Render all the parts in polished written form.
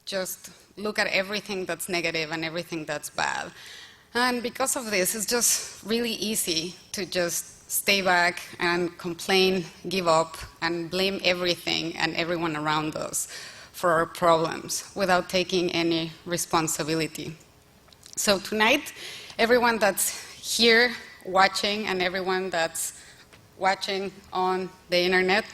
Just look at everything that's negative and everything that's bad. And because of this, it's just really easy to just stay back and complain, give up, and blame everything and everyone around us for our problems without taking any responsibility. So tonight, everyone that's here watching and everyone that's watching on the internet,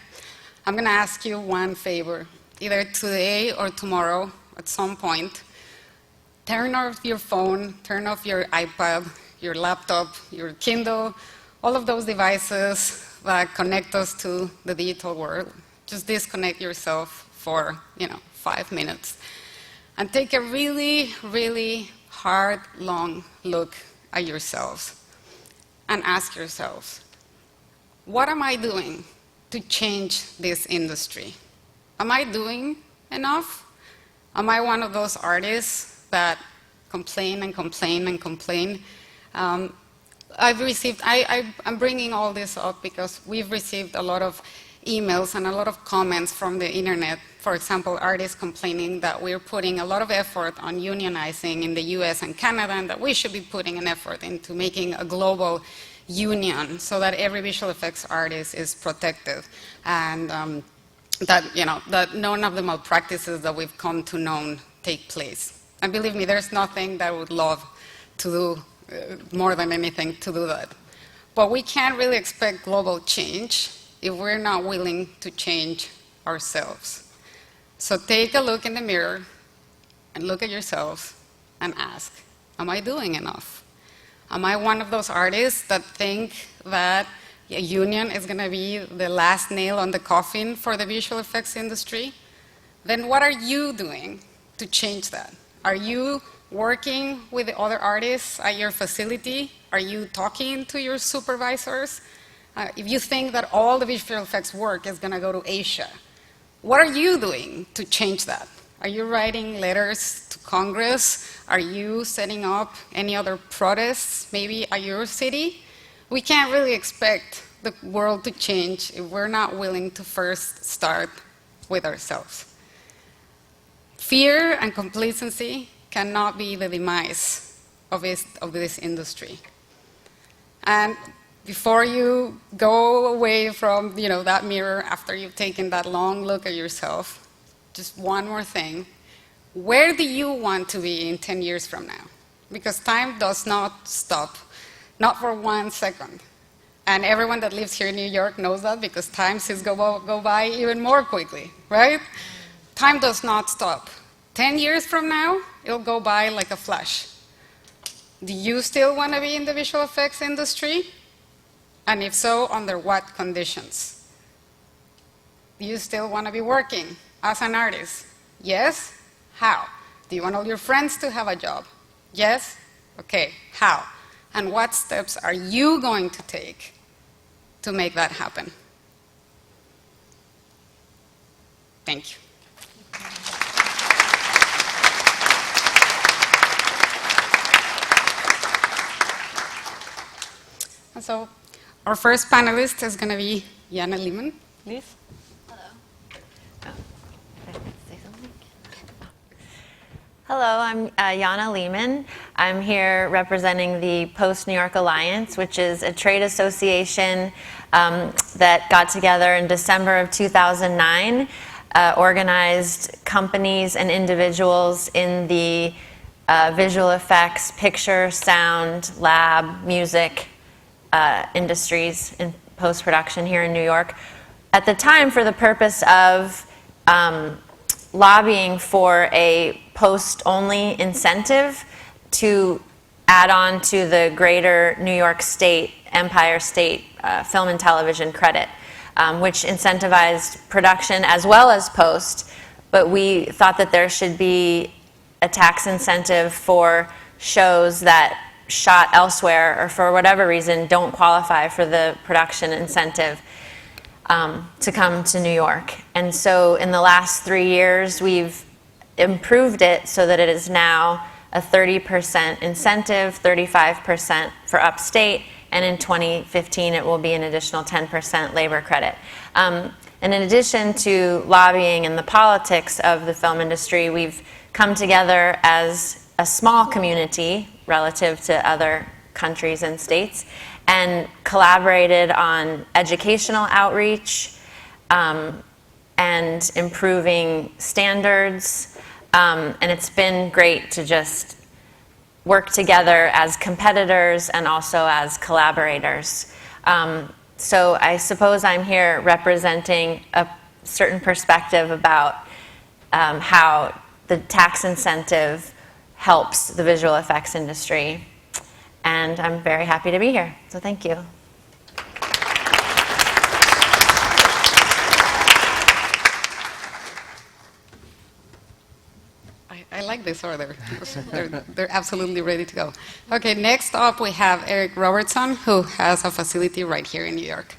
I'm going to ask you one favor. Either today or tomorrow, at some point, turn off your phone, turn off your iPad, your laptop, your Kindle, all of those devices that connect us to the digital world. Just disconnect yourself for, 5 minutes. And take a really, really hard, long look at yourselves. And ask yourselves, what am I doing to change this industry? Am I doing enough? Am I one of those artists that complain and complain and complain? I'm bringing all this up because we've received a lot of emails and a lot of comments from the internet. For example, artists complaining that we're putting a lot of effort on unionizing in the US and Canada, and that we should be putting an effort into making a global union so that every visual effects artist is protected, and that none of the malpractices that we've come to know take place. And believe me, there's nothing that I would love to do more than anything to do that. But we can't really expect global change if we're not willing to change ourselves. So take a look in the mirror and look at yourselves and ask, am I doing enough? Am I one of those artists that think that a union is going to be the last nail on the coffin for the visual effects industry? Then what are you doing to change that? Are you working with the other artists at your facility? Are you talking to your supervisors? If you think that all the visual effects work is going to go to Asia, what are you doing to change that? Are you writing letters to Congress? Are you setting up any other protests, maybe at your city? We can't really expect the world to change if we're not willing to first start with ourselves. Fear and complacency cannot be the demise of this industry. And before you go away from that mirror after you've taken that long look at yourself, just one more thing. Where do you want to be in 10 years from now? Because time does not stop. Not for 1 second. And everyone that lives here in New York knows that because time seems to go by even more quickly, right? Time does not stop. 10 years from now, it'll go by like a flash. Do you still want to be in the visual effects industry? And if so, under what conditions? Do you still want to be working as an artist? Yes? How? Do you want all your friends to have a job? Yes? Okay, how? And what steps are you going to take to make that happen? Thank you. And so our first panelist is going to be Jana Lehmann, please. Hello, I'm Jana Lehmann. I'm here representing the Post New York Alliance, which is a trade association that got together in December of 2009, organized companies and individuals in the visual effects, picture, sound, lab, music industries in post-production here in New York. At the time, for the purpose of lobbying for a post-only incentive to add on to the greater New York State, Empire State film and television credit, which incentivized production as well as post. But we thought that there should be a tax incentive for shows that shot elsewhere or for whatever reason don't qualify for the production incentive to come to New York. And so in the last 3 years, we've improved it so that it is now a 30% incentive, 35% for upstate, and in 2015 it will be an additional 10% labor credit. And in addition to lobbying and the politics of the film industry, we've come together as a small community relative to other countries and states and collaborated on educational outreach and improving standards. And it's been great to just work together as competitors and also as collaborators. So I suppose I'm here representing a certain perspective about how the tax incentive helps the visual effects industry. And I'm very happy to be here. So thank you. I like this order. They're absolutely ready to go. Okay, next up we have Eric Robertson, who has a facility right here in New York.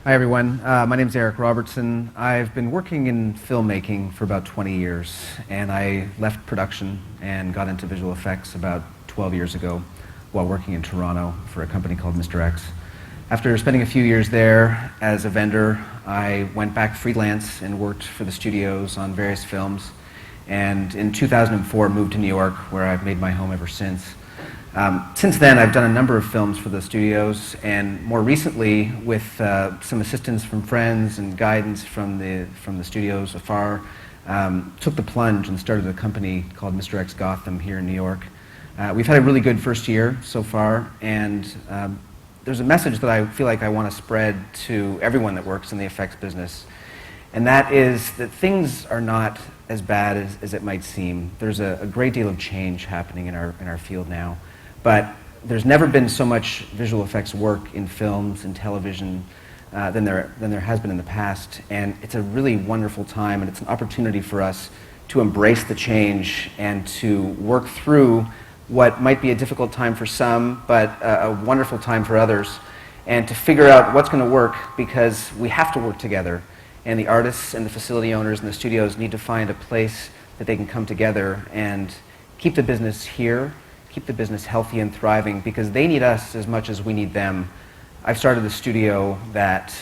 Hi everyone, my name is Eric Robertson. I've been working in filmmaking for about 20 years, and I left production and got into visual effects about 12 years ago while working in Toronto for a company called Mr. X. After spending a few years there as a vendor, I went back freelance and worked for the studios on various films, and in 2004 moved to New York, where I've made my home ever since. Since then, I've done a number of films for the studios, and more recently, with some assistance from friends and guidance from the studios afar, took the plunge and started a company called Mr. X Gotham here in New York. We've had a really good first year so far, and there's a message that I feel like I want to spread to everyone that works in the effects business, and that is that things are not as bad as it might seem. There's a great deal of change happening in our field now. But there's never been so much visual effects work in films and television than there has been in the past. And it's a really wonderful time, and it's an opportunity for us to embrace the change and to work through what might be a difficult time for some, but a wonderful time for others, and to figure out what's going to work, because we have to work together. And the artists and the facility owners and the studios need to find a place that they can come together and keep the business here, keep the business healthy and thriving, because they need us as much as we need them. I've started a studio that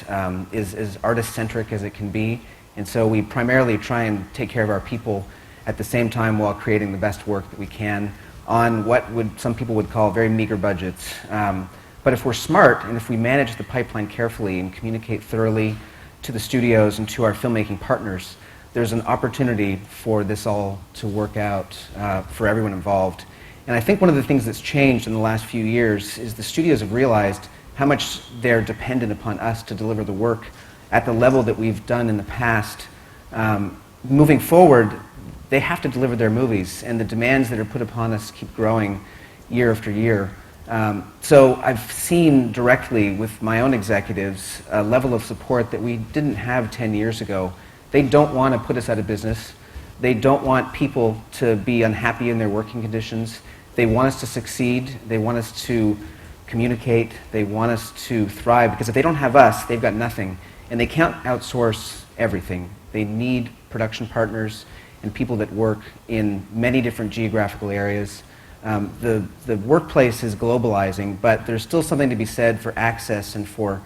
is as artist-centric as it can be, and so we primarily try and take care of our people at the same time while creating the best work that we can on what some people would call very meager budgets. But if we're smart, and if we manage the pipeline carefully and communicate thoroughly to the studios and to our filmmaking partners, there's an opportunity for this all to work out for everyone involved. And I think one of the things that's changed in the last few years is the studios have realized how much they're dependent upon us to deliver the work at the level that we've done in the past. Moving forward, they have to deliver their movies, and the demands that are put upon us keep growing year after year. So I've seen directly with my own executives a level of support that we didn't have 10 years ago. They don't want to put us out of business. They don't want people to be unhappy in their working conditions. They want us to succeed. They want us to communicate. They want us to thrive, because if they don't have us, they've got nothing. And they can't outsource everything. They need production partners and people that work in many different geographical areas. The workplace is globalizing, but there's still something to be said for access and for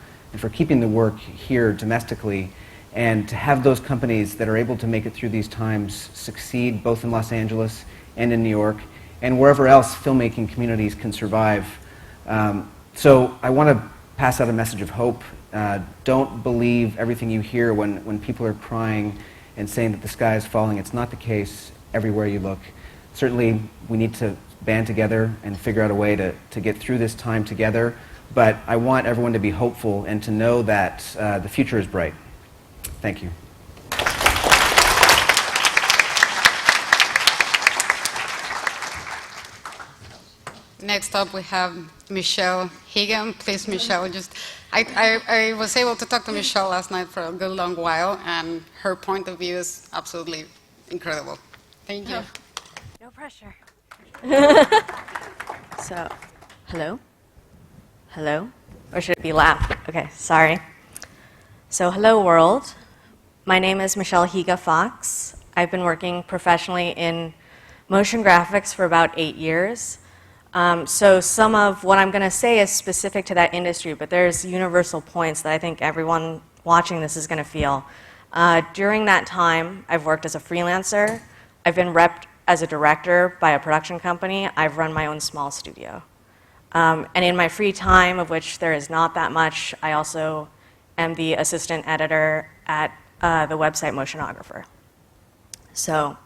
keeping the work here domestically, and to have those companies that are able to make it through these times succeed both in Los Angeles and in New York and wherever else filmmaking communities can survive. So I want to pass out a message of hope. Don't believe everything you hear when people are crying and saying that the sky is falling. It's not the case everywhere you look. Certainly we need to band together and figure out a way to get through this time together, but I want everyone to be hopeful and to know that the future is bright. Thank you. Next up, we have Michelle Higa. Please, Michelle, I was able to talk to Michelle last night for a good long while, and her point of view is absolutely incredible. Thank you. No pressure. So, hello? Hello? Or should it be loud? Okay, sorry. So, hello world. My name is Michelle Higa Fox. I've been working professionally in motion graphics for about 8 years. So some of what I'm going to say is specific to that industry, but there's universal points that I think everyone watching this is going to feel. During that time, I've worked as a freelancer. I've been repped as a director by a production company. I've run my own small studio. And in my free time, of which there is not that much, I also am the assistant editor at the website Motionographer. So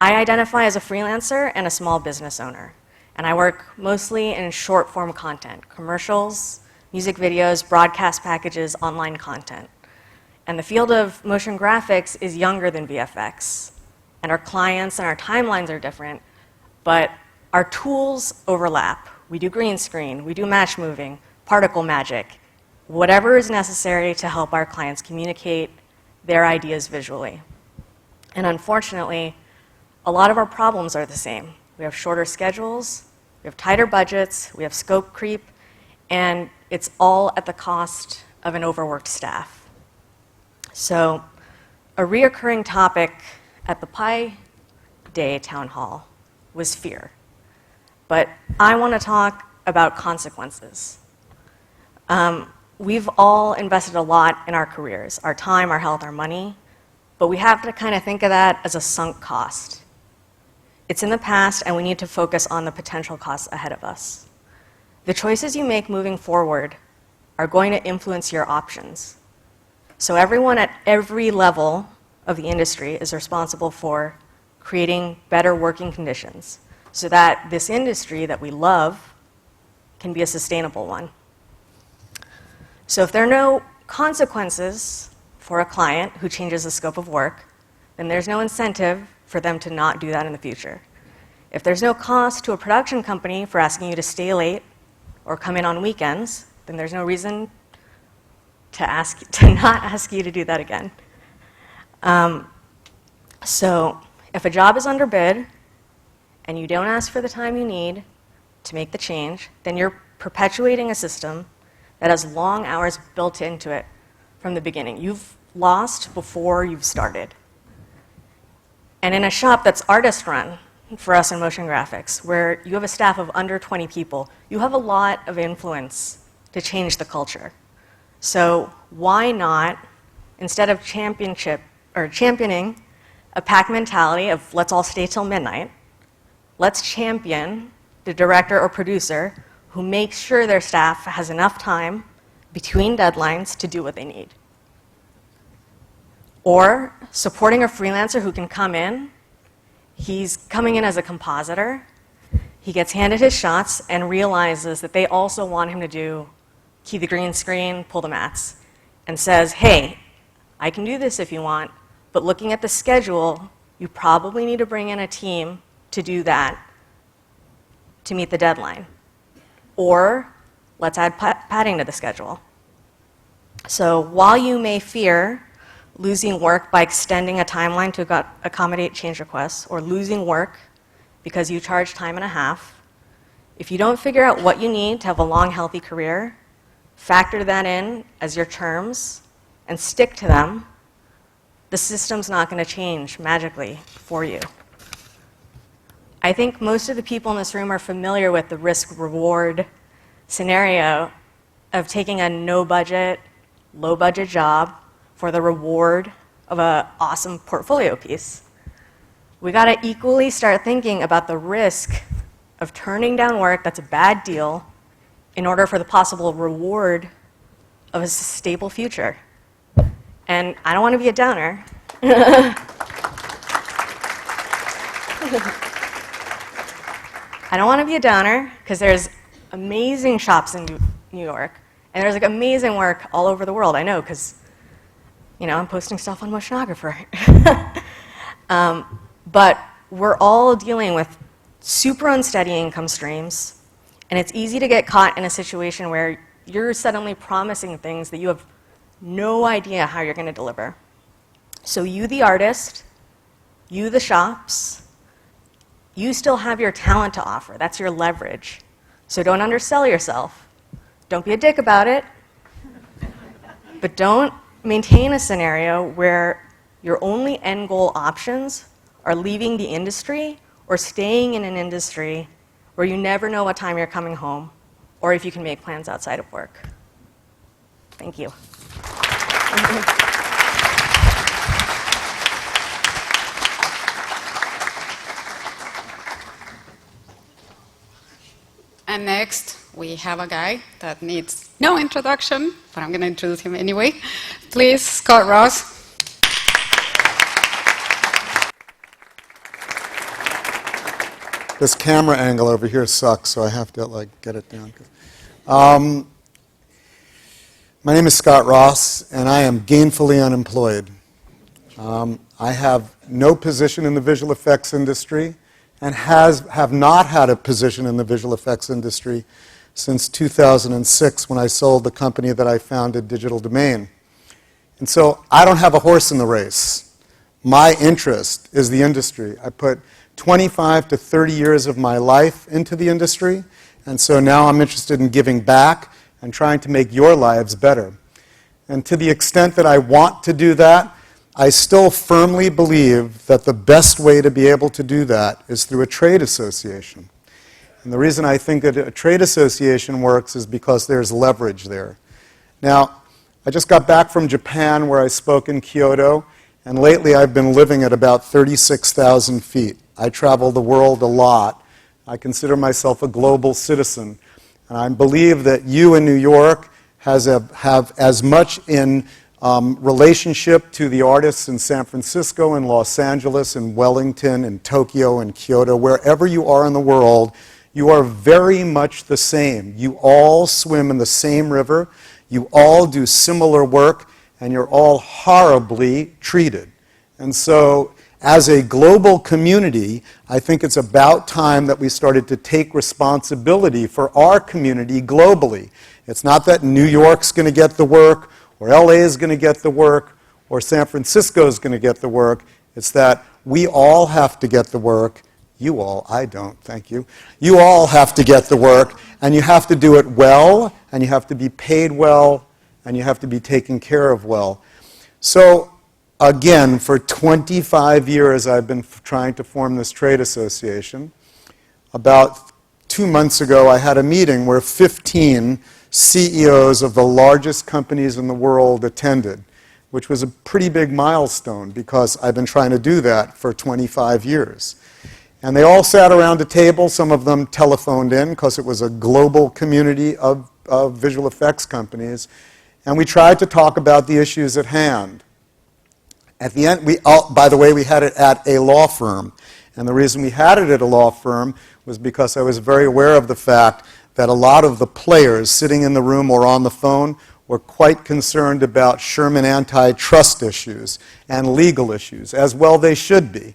I identify as a freelancer and a small business owner. And I work mostly in short-form content, commercials, music videos, broadcast packages, online content. And the field of motion graphics is younger than VFX. And our clients and our timelines are different, but our tools overlap. We do green screen, we do match moving, particle magic, whatever is necessary to help our clients communicate their ideas visually. And unfortunately, a lot of our problems are the same. We have shorter schedules, we have tighter budgets, we have scope creep, and it's all at the cost of an overworked staff. So a reoccurring topic at the Pi Day town hall was fear. But I want to talk about consequences. We've all invested a lot in our careers, our time, our health, our money, but we have to kind of think of that as a sunk cost. It's in the past, and we need to focus on the potential costs ahead of us. The choices you make moving forward are going to influence your options. So everyone at every level of the industry is responsible for creating better working conditions so that this industry that we love can be a sustainable one. So if there are no consequences for a client who changes the scope of work, then there's no incentive for them to not do that in the future. If there's no cost to a production company for asking you to stay late or come in on weekends, then there's no reason to not ask you to do that again. So if a job is underbid and you don't ask for the time you need to make the change, then you're perpetuating a system that has long hours built into it from the beginning. You've lost before you've started. And in a shop that's artist-run for us in motion graphics, where you have a staff of under 20 people, you have a lot of influence to change the culture. So why not, instead of championing a pack mentality of let's all stay till midnight, let's champion the director or producer who makes sure their staff has enough time between deadlines to do what they need. Or supporting a freelancer who can come in, he's coming in as a compositor, he gets handed his shots and realizes that they also want him to do key the green screen, pull the mats, and says, hey, I can do this if you want, but looking at the schedule, you probably need to bring in a team to do that to meet the deadline. Or let's add padding to the schedule. So while you may fear losing work by extending a timeline to accommodate change requests, or losing work because you charge time and a half, if you don't figure out what you need to have a long, healthy career, factor that in as your terms, and stick to them, the system's not going to change magically for you. I think most of the people in this room are familiar with the risk-reward scenario of taking a no-budget, low-budget job for the reward of an awesome portfolio piece. We got to equally start thinking about the risk of turning down work that's a bad deal in order for the possible reward of a stable future. And I don't want to be a downer. I don't want to be a downer because there's amazing shops in New York, and there's like amazing work all over the world. I know because, you know, I'm posting stuff on Motionographer. But we're all dealing with super unsteady income streams, and it's easy to get caught in a situation where you're suddenly promising things that you have no idea how you're going to deliver. So you, the artist, you, the shops, you still have your talent to offer. That's your leverage. So don't undersell yourself. Don't be a dick about it. But don't maintain a scenario where your only end goal options are leaving the industry or staying in an industry where you never know what time you're coming home or if you can make plans outside of work. Thank you. And next, we have a guy that needs no introduction, but I'm going to introduce him anyway. Please, Scott Ross. This camera angle over here sucks, so I have to get it down. My name is Scott Ross, and I am gainfully unemployed. I have no position in the visual effects industry, and have not had a position in the visual effects industry since 2006 when I sold the company that I founded, Digital Domain. And so I don't have a horse in the race. My interest is the industry. I put 25 to 30 years of my life into the industry, and so now I'm interested in giving back and trying to make your lives better. And to the extent that I want to do that, I still firmly believe that the best way to be able to do that is through a trade association. And the reason I think that a trade association works is because there's leverage there. Now, I just got back from Japan where I spoke in Kyoto, and lately I've been living at about 36,000 feet. I travel the world a lot. I consider myself a global citizen. And I believe that you in New York have as much in relationship to the artists in San Francisco and Los Angeles and Wellington and Tokyo and Kyoto, wherever you are in the world, you are very much the same. You all swim in the same river, you all do similar work, and you're all horribly treated. And so, as a global community, I think it's about time that we started to take responsibility for our community globally. It's not that New York's going to get the work, or LA is going to get the work, or San Francisco is going to get the work. It's that we all have to get the work. You all, I don't, thank you. You all have to get the work, and you have to do it well, and you have to be paid well, and you have to be taken care of well. So, again, for 25 years I've been trying to form this trade association. About 2 months ago I had a meeting where 15 CEOs of the largest companies in the world attended, which was a pretty big milestone because I've been trying to do that for 25 years. And they all sat around a table. Some of them telephoned in because it was a global community of visual effects companies. And we tried to talk about the issues at hand. At the end, by the way, we had it at a law firm. And the reason we had it at a law firm was because I was very aware of the fact that a lot of the players sitting in the room or on the phone were quite concerned about Sherman antitrust issues and legal issues, as well they should be.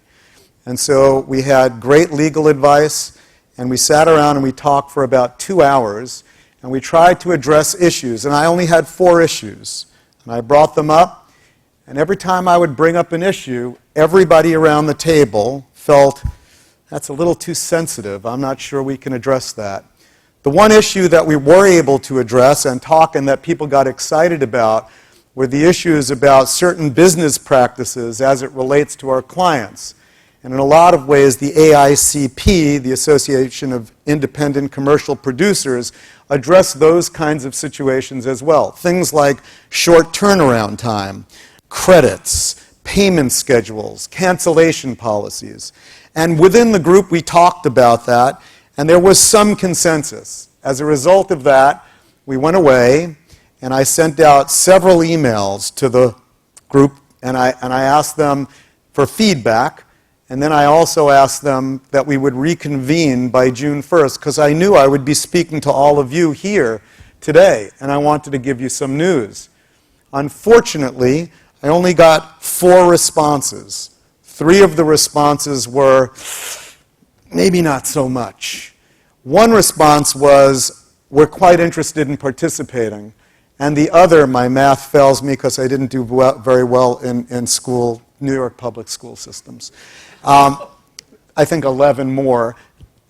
And so we had great legal advice, and we sat around and we talked for about 2 hours, and we tried to address issues. And I only had 4 issues. And I brought them up, And every time I would bring up an issue, everybody around the table felt, that's a little too sensitive. I'm not sure we can address that. The one issue that we were able to address and talk and that people got excited about were the issues about certain business practices as it relates to our clients. And in a lot of ways, the AICP, the Association of Independent Commercial Producers, address those kinds of situations as well. Things like short turnaround time, credits, payment schedules, cancellation policies. And within the group, we talked about that, and there was some consensus. As a result of that, we went away, and I sent out several emails to the group, and I asked them for feedback, and then I also asked them that we would reconvene by June 1st, because I knew I would be speaking to all of you here today, and I wanted to give you some news. Unfortunately, I only got 4 responses. 3 of the responses were, maybe not so much. One response was, we're quite interested in participating. And the other, my math fails me because I didn't do very well in school, New York public school systems. I think 11 more.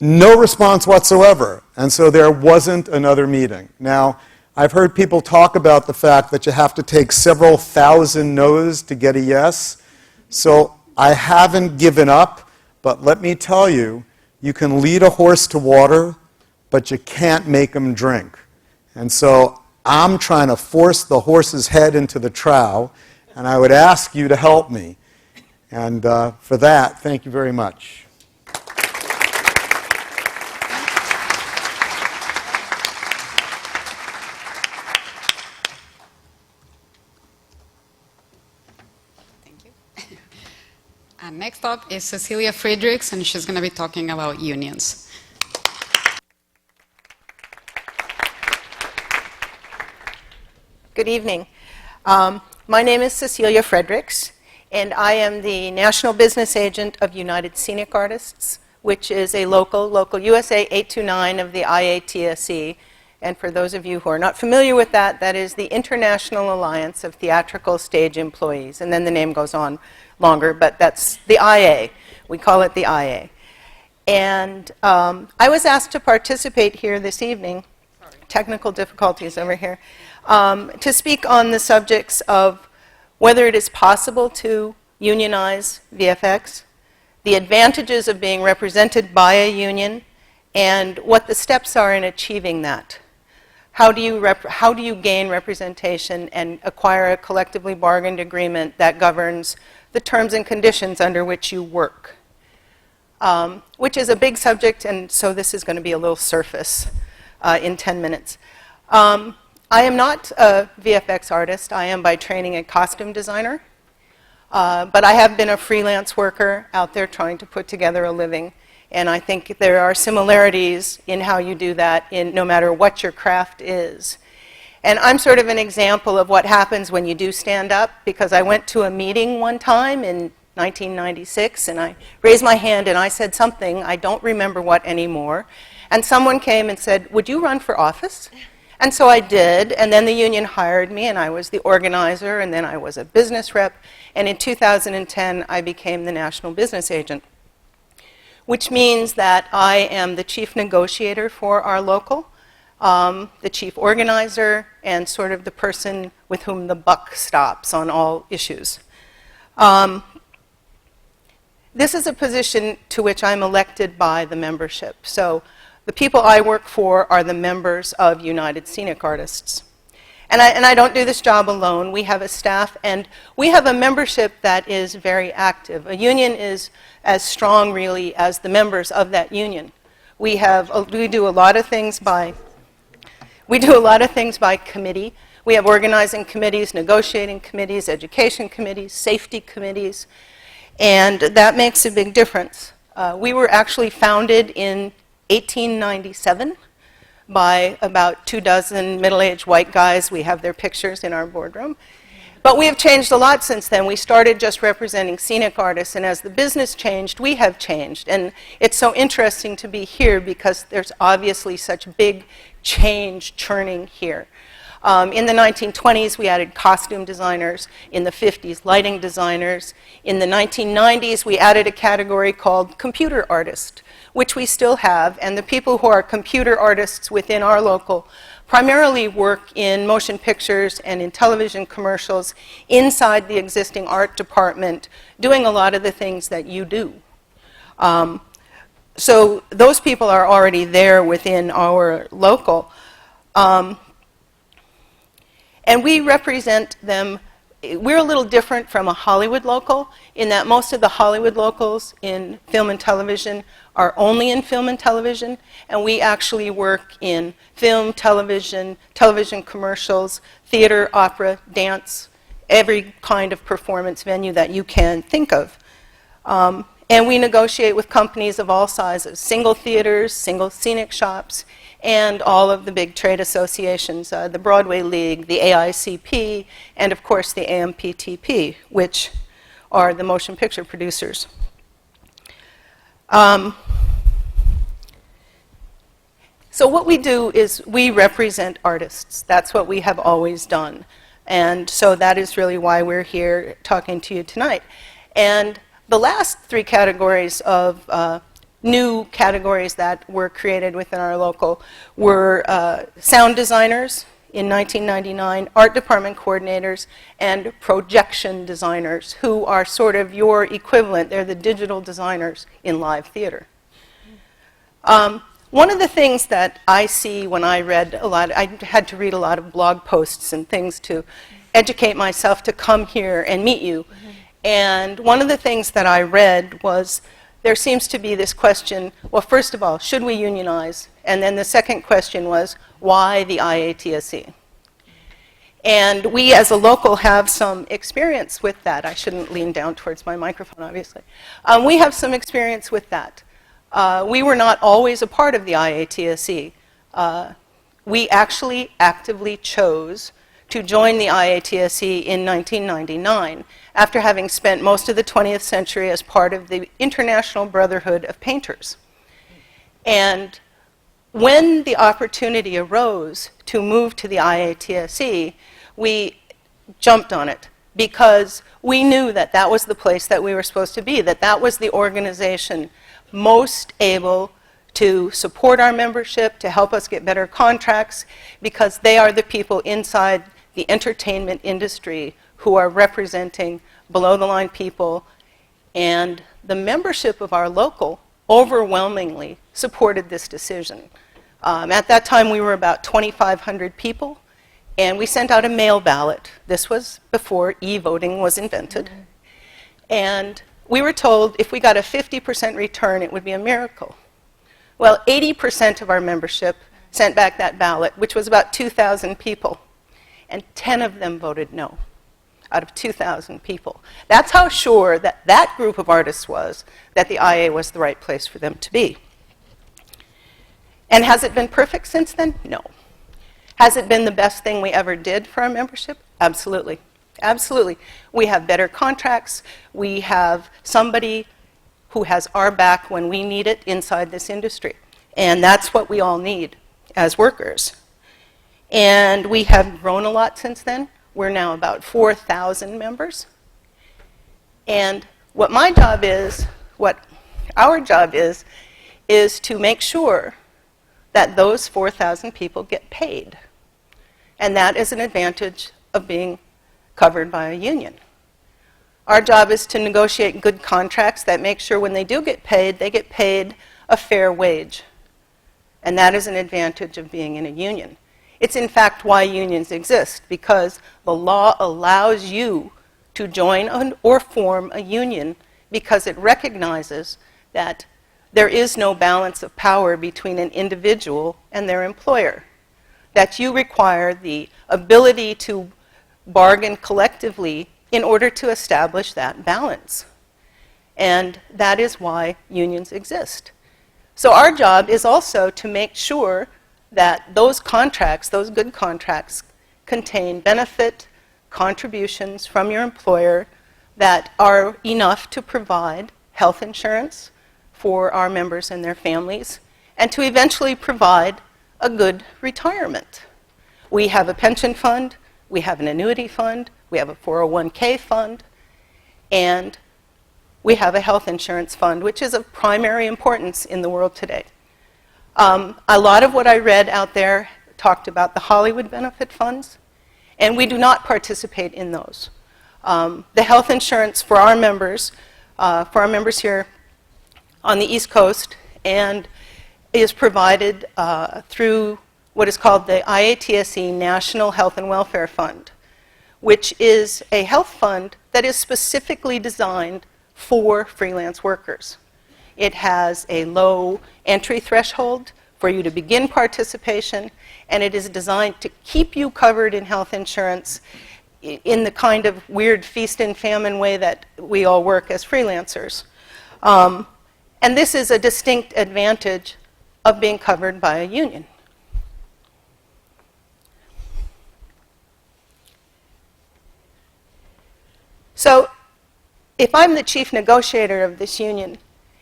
No response whatsoever. And so there wasn't another meeting. Now, I've heard people talk about the fact that you have to take several thousand no's to get a yes. So I haven't given up, but let me tell you, you can lead a horse to water, but you can't make him drink. And so I'm trying to force the horse's head into the trough, and I would ask you to help me. And for that, thank you very much. Thank you. And next up is Cecilia Friedrichs, and she's going to be talking about unions. Good evening. My name is Cecilia Fredericks, and I am the National Business Agent of United Scenic Artists, which is a local USA 829 of the IATSE. And for those of you who are not familiar with that, that is the International Alliance of Theatrical Stage Employees. And then the name goes on longer, but that's the IA. We call it the IA. And I was asked to participate here this evening, technical difficulties over here, to speak on the subjects of whether it is possible to unionize VFX, the advantages of being represented by a union, and what the steps are in achieving that. How do you gain representation and acquire a collectively bargained agreement that governs the terms and conditions under which you work? Which is a big subject, and so this is going to be a little surface in 10 minutes. I am not a VFX artist. I am by training a costume designer. But I have been a freelance worker out there trying to put together a living. And I think there are similarities in how you do that no matter what your craft is. And I'm sort of an example of what happens when you do stand up, because I went to a meeting one time in 1996, and I raised my hand and I said something, I don't remember what anymore. And someone came and said, would you run for office? And so I did, and then the union hired me, and I was the organizer, and then I was a business rep, and in 2010 I became the national business agent, which means that I am the chief negotiator for our local, the chief organizer, and sort of the person with whom the buck stops on all issues. This is a position to which I'm elected by the membership. So the people I work for are the members of United Scenic Artists. And I don't do this job alone. We have a staff, and we have a membership that is very active. A union is as strong, really, as the members of that union. We do a lot of things by committee. We have organizing committees, negotiating committees, education committees, safety committees, and that makes a big difference. We were actually founded in 1897 by about 24 middle-aged white guys. We have their pictures in our boardroom. But we have changed a lot since then. We started just representing scenic artists, and as the business changed, we have changed. And it's so interesting to be here because there's obviously such big change churning here. In the 1920s, we added costume designers. In the 50s, lighting designers. In the 1990s, we added a category called computer artist, which we still have. And the people who are computer artists within our local primarily work in motion pictures and in television commercials inside the existing art department, doing a lot of the things that you do. So those people are already there within our local. And we represent them. We're a little different from a Hollywood local in that most of the Hollywood locals in film and television are only in film and television, and we actually work in film, television, television commercials, theater, opera, dance, every kind of performance venue that you can think of. And we negotiate with companies of all sizes, single theaters, single scenic shops, and all of the big trade associations, the Broadway League, the AICP, and of course the AMPTP, which are the motion picture producers. So what we do is we represent artists. That's what we have always done. And so that is really why we're here talking to you tonight. And the last three categories of new categories that were created within our local were sound designers in 1999, art department coordinators, and projection designers, who are sort of your equivalent. They're the digital designers in live theater. One of the things that I see when I read a lot, I had to read a lot of blog posts and things to educate myself to come here and meet you. And one of the things that I read was there seems to be this question, well, first of all, should we unionize? And then the second question was, why the IATSE? And we as a local have some experience with that. I shouldn't lean down towards my microphone, obviously. We have some experience with that. We were not always a part of the IATSE. We actually actively chose to join the IATSE in 1999, after having spent most of the 20th century as part of the International Brotherhood of Painters. And when the opportunity arose to move to the IATSE, we jumped on it because we knew that that was the place that we were supposed to be, that that was the organization most able to support our membership, to help us get better contracts, because they are the people inside the entertainment industry who are representing below-the-line people. And the membership of our local overwhelmingly supported this decision. At that time, we were about 2,500 people, and we sent out a mail ballot. This was before e-voting was invented. And we were told if we got a 50% return, it would be a miracle. Well, 80% of our membership sent back that ballot, which was about 2,000 people, and 10 of them voted no out of 2,000 people. That's how sure that that group of artists was that the IA was the right place for them to be. And has it been perfect since then? No. Has it been the best thing we ever did for our membership? Absolutely. Absolutely. We have better contracts. We have somebody who has our back when we need it inside this industry. And that's what we all need as workers. And we have grown a lot since then. We're now about 4,000 members. And what my job is, what our job is to make sure that those 4,000 people get paid. And that is an advantage of being covered by a union. Our job is to negotiate good contracts that make sure when they do get paid, they get paid a fair wage. And that is an advantage of being in a union. It's in fact why unions exist, because the law allows you to join or form a union because it recognizes that there is no balance of power between an individual and their employer, that you require the ability to bargain collectively in order to establish that balance. And that is why unions exist. So our job is also to make sure that those contracts, those good contracts, contain benefit contributions from your employer that are enough to provide health insurance for our members and their families, and to eventually provide a good retirement. We have a pension fund, we have an annuity fund, we have a 401k fund, and we have a health insurance fund, which is of primary importance in the world today. A lot of what I read out there talked about the Hollywood benefit funds, and we do not participate in those. The health insurance for our members here on the East Coast, and is provided through what is called the IATSE National Health and Welfare Fund, which is a health fund that is specifically designed for freelance workers. It has a low entry threshold for you to begin participation, and it is designed to keep you covered in health insurance in the kind of weird feast and famine way that we all work as freelancers. And this is a distinct advantage of being covered by a union. So, if I'm the chief negotiator of this union,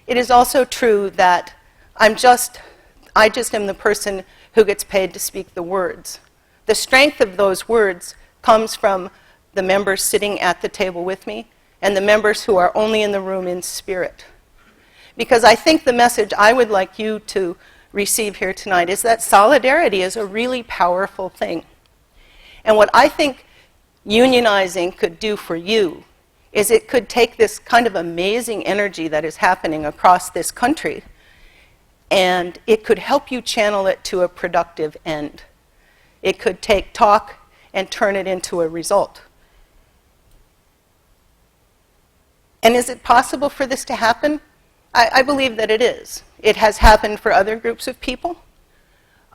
it is also true that I just am the person who gets paid to speak the words. The strength of those words comes from the members sitting at the table with me and the members who are only in the room in spirit. Because I think the message I would like you to receive here tonight is that solidarity is a really powerful thing. And what I think unionizing could do for you is it could take this kind of amazing energy that is happening across this country, and it could help you channel it to a productive end. It could take talk and turn it into a result. And is it possible for this to happen? I believe that it is. It has happened for other groups of people.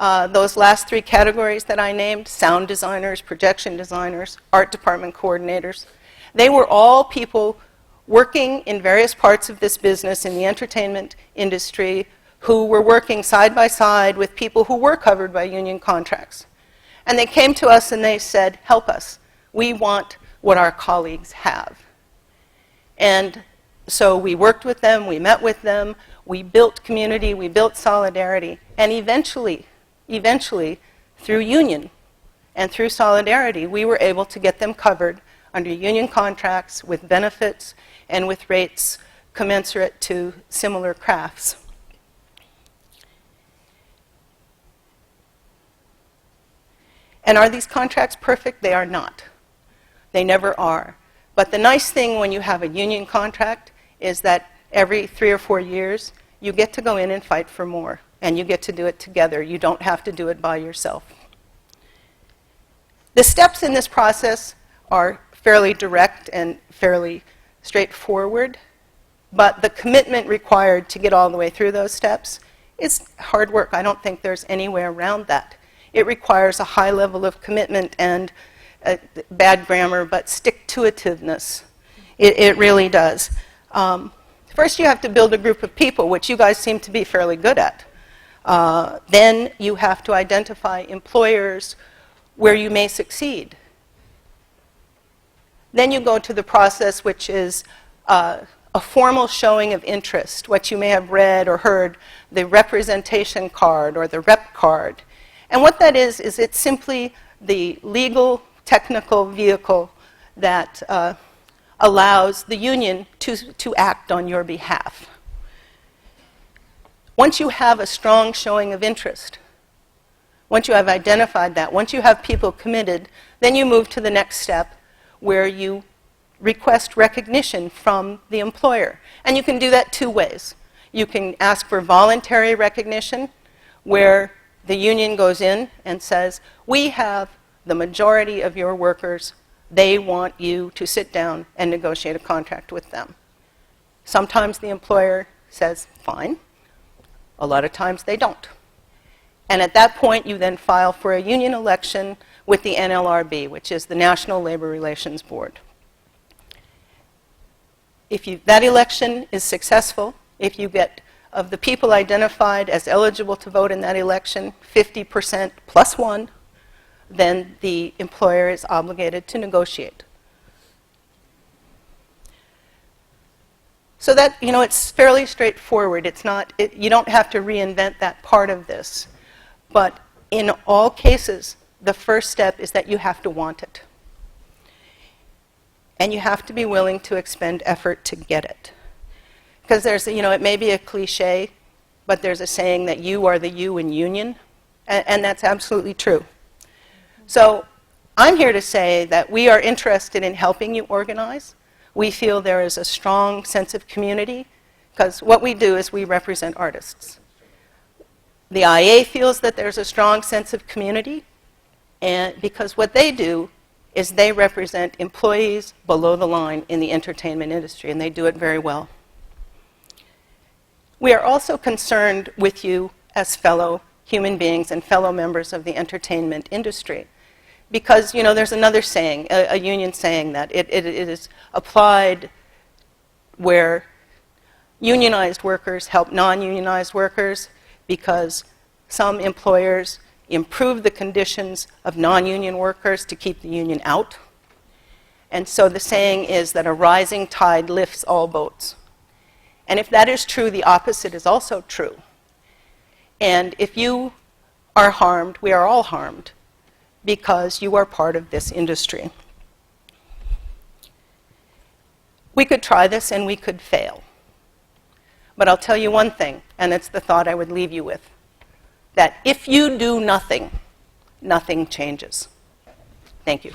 Those last three categories that I named, sound designers, projection designers, art department coordinators, they were all people working in various parts of this business in the entertainment industry who were working side by side with people who were covered by union contracts. And they came to us and they said, help us. We want what our colleagues have. And so we worked with them, we met with them, we built community, we built solidarity, and eventually, through union and through solidarity, we were able to get them covered under union contracts with benefits and with rates commensurate to similar crafts. And are these contracts perfect? They are not. They never are. But the nice thing when you have a union contract is that every 3 or 4 years, you get to go in and fight for more. And you get to do it together. You don't have to do it by yourself. The steps in this process are fairly direct and fairly straightforward. But the commitment required to get all the way through those steps is hard work. I don't think there's any way around that. It requires a high level of commitment and bad grammar, but stick-to-itiveness. It really does. First, you have to build a group of people, which you guys seem to be fairly good at. Then you have to identify employers where you may succeed. Then you go to the process, which is a formal showing of interest, what you may have read or heard, the representation card or the rep card. And what that is it's simply the legal, technical vehicle that allows the union to act on your behalf. Once you have a strong showing of interest, once you have identified that, once you have people committed, then you move to the next step where you request recognition from the employer. And you can do that two ways. You can ask for voluntary recognition, where the union goes in and says, we have the majority of your workers, they want you to sit down and negotiate a contract with them. Sometimes the employer says, fine. A lot of times they don't. And at that point, you then file for a union election with the NLRB, which is the National Labor Relations Board. If that election is successful, if you get of the people identified as eligible to vote in that election, 50% plus one, then the employer is obligated to negotiate. So that, it's fairly straightforward. It's not, you don't have to reinvent that part of this. But in all cases, the first step is that you have to want it. And you have to be willing to expend effort to get it. Because there's, it may be a cliche, but there's a saying that you are the you in union, and that's absolutely true. So I'm here to say that we are interested in helping you organize. We feel there is a strong sense of community, because what we do is we represent artists. The IA feels that there's a strong sense of community, and because what they do is they represent employees below the line in the entertainment industry, and they do it very well. We are also concerned with you as fellow human beings and fellow members of the entertainment industry, because there's another saying, a union saying that it is applied where unionized workers help non-unionized workers, because some employers improve the conditions of non-union workers to keep the union out. And so the saying is that a rising tide lifts all boats. And if that is true, the opposite is also true. And if you are harmed, we are all harmed, because you are part of this industry. We could try this and we could fail. But I'll tell you one thing, and it's the thought I would leave you with, that if you do nothing, nothing changes. Thank you.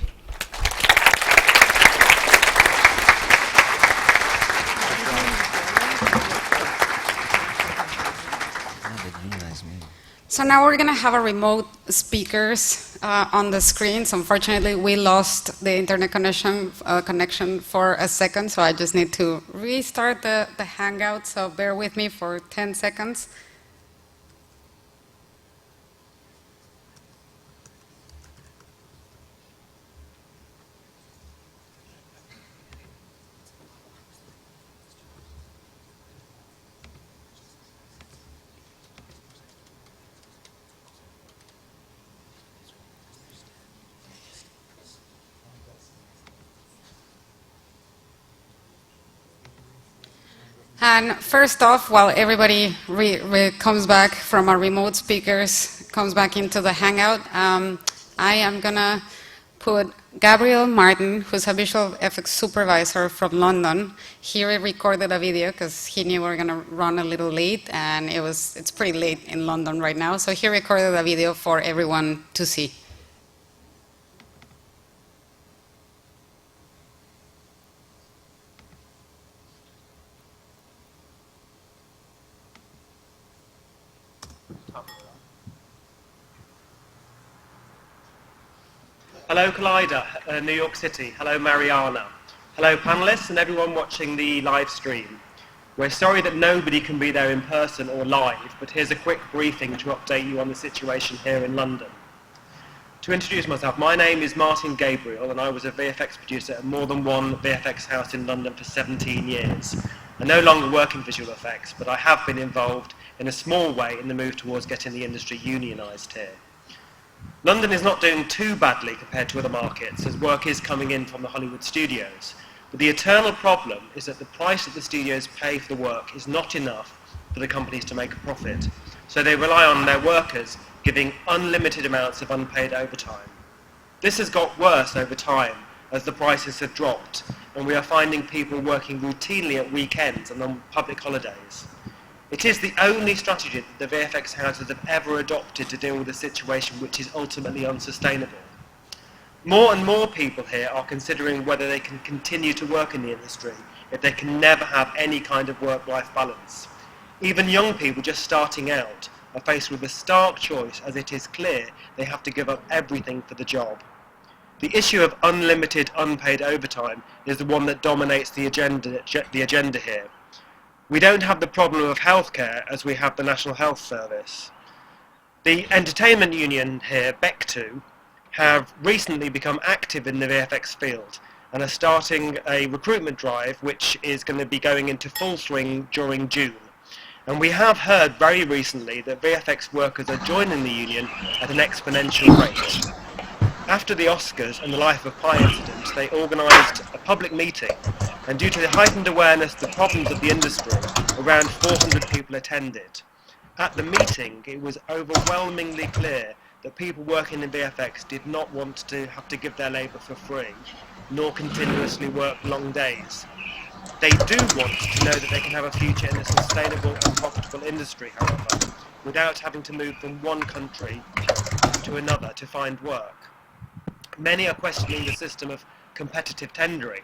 So now we're going to have a remote speakers on the screens. Unfortunately, we lost the internet connection for a second, so I just need to restart the Hangout, so bear with me for 10 seconds. And first off, while everybody comes back from our remote speakers, comes back into the Hangout, I am going to put Gabriel Martin, who's a visual effects supervisor from London. He recorded a video because he knew we were going to run a little late, and it's pretty late in London right now. So he recorded a video for everyone to see. Hello Collider, New York City. Hello Mariana. Hello panelists and everyone watching the live stream. We're sorry that nobody can be there in person or live, but here's a quick briefing to update you on the situation here in London. To introduce myself, my name is Martin Gabriel, and I was a VFX producer at more than one VFX house in London for 17 years. I no longer work in visual effects, but I have been involved in a small way in the move towards getting the industry unionised here. London is not doing too badly compared to other markets, as work is coming in from the Hollywood studios. But the eternal problem is that the price that the studios pay for the work is not enough for the companies to make a profit. So they rely on their workers giving unlimited amounts of unpaid overtime. This has got worse over time as the prices have dropped, and we are finding people working routinely at weekends and on public holidays. It is the only strategy that the VFX houses have ever adopted to deal with a situation which is ultimately unsustainable. More and more people here are considering whether they can continue to work in the industry if they can never have any kind of work-life balance. Even young people just starting out are faced with a stark choice, as it is clear they have to give up everything for the job. The issue of unlimited unpaid overtime is the one that dominates the agenda here. We don't have the problem of healthcare as we have the National Health Service. The entertainment union here, BECTU, have recently become active in the VFX field and are starting a recruitment drive which is going to be going into full swing during June. And we have heard very recently that VFX workers are joining the union at an exponential rate. After the Oscars and the Life of Pi incident, they organised a public meeting, and due to the heightened awareness of the problems of the industry, around 400 people attended. At the meeting, it was overwhelmingly clear that people working in VFX did not want to have to give their labour for free, nor continuously work long days. They do want to know that they can have a future in a sustainable and profitable industry, however, without having to move from one country to another to find work. Many are questioning the system of competitive tendering,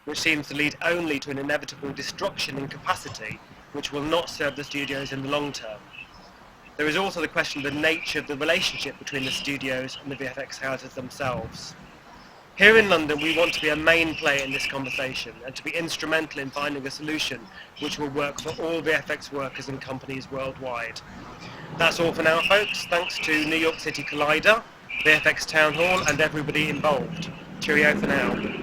which seems to lead only to an inevitable destruction in capacity, which will not serve the studios in the long term. There is also the question of the nature of the relationship between the studios and the VFX houses themselves. Here in London, we want to be a main player in this conversation and to be instrumental in finding a solution which will work for all VFX workers and companies worldwide. That's all for now, folks. Thanks to New York City Collider, VFX Town Hall, and everybody involved. Cheerio for now.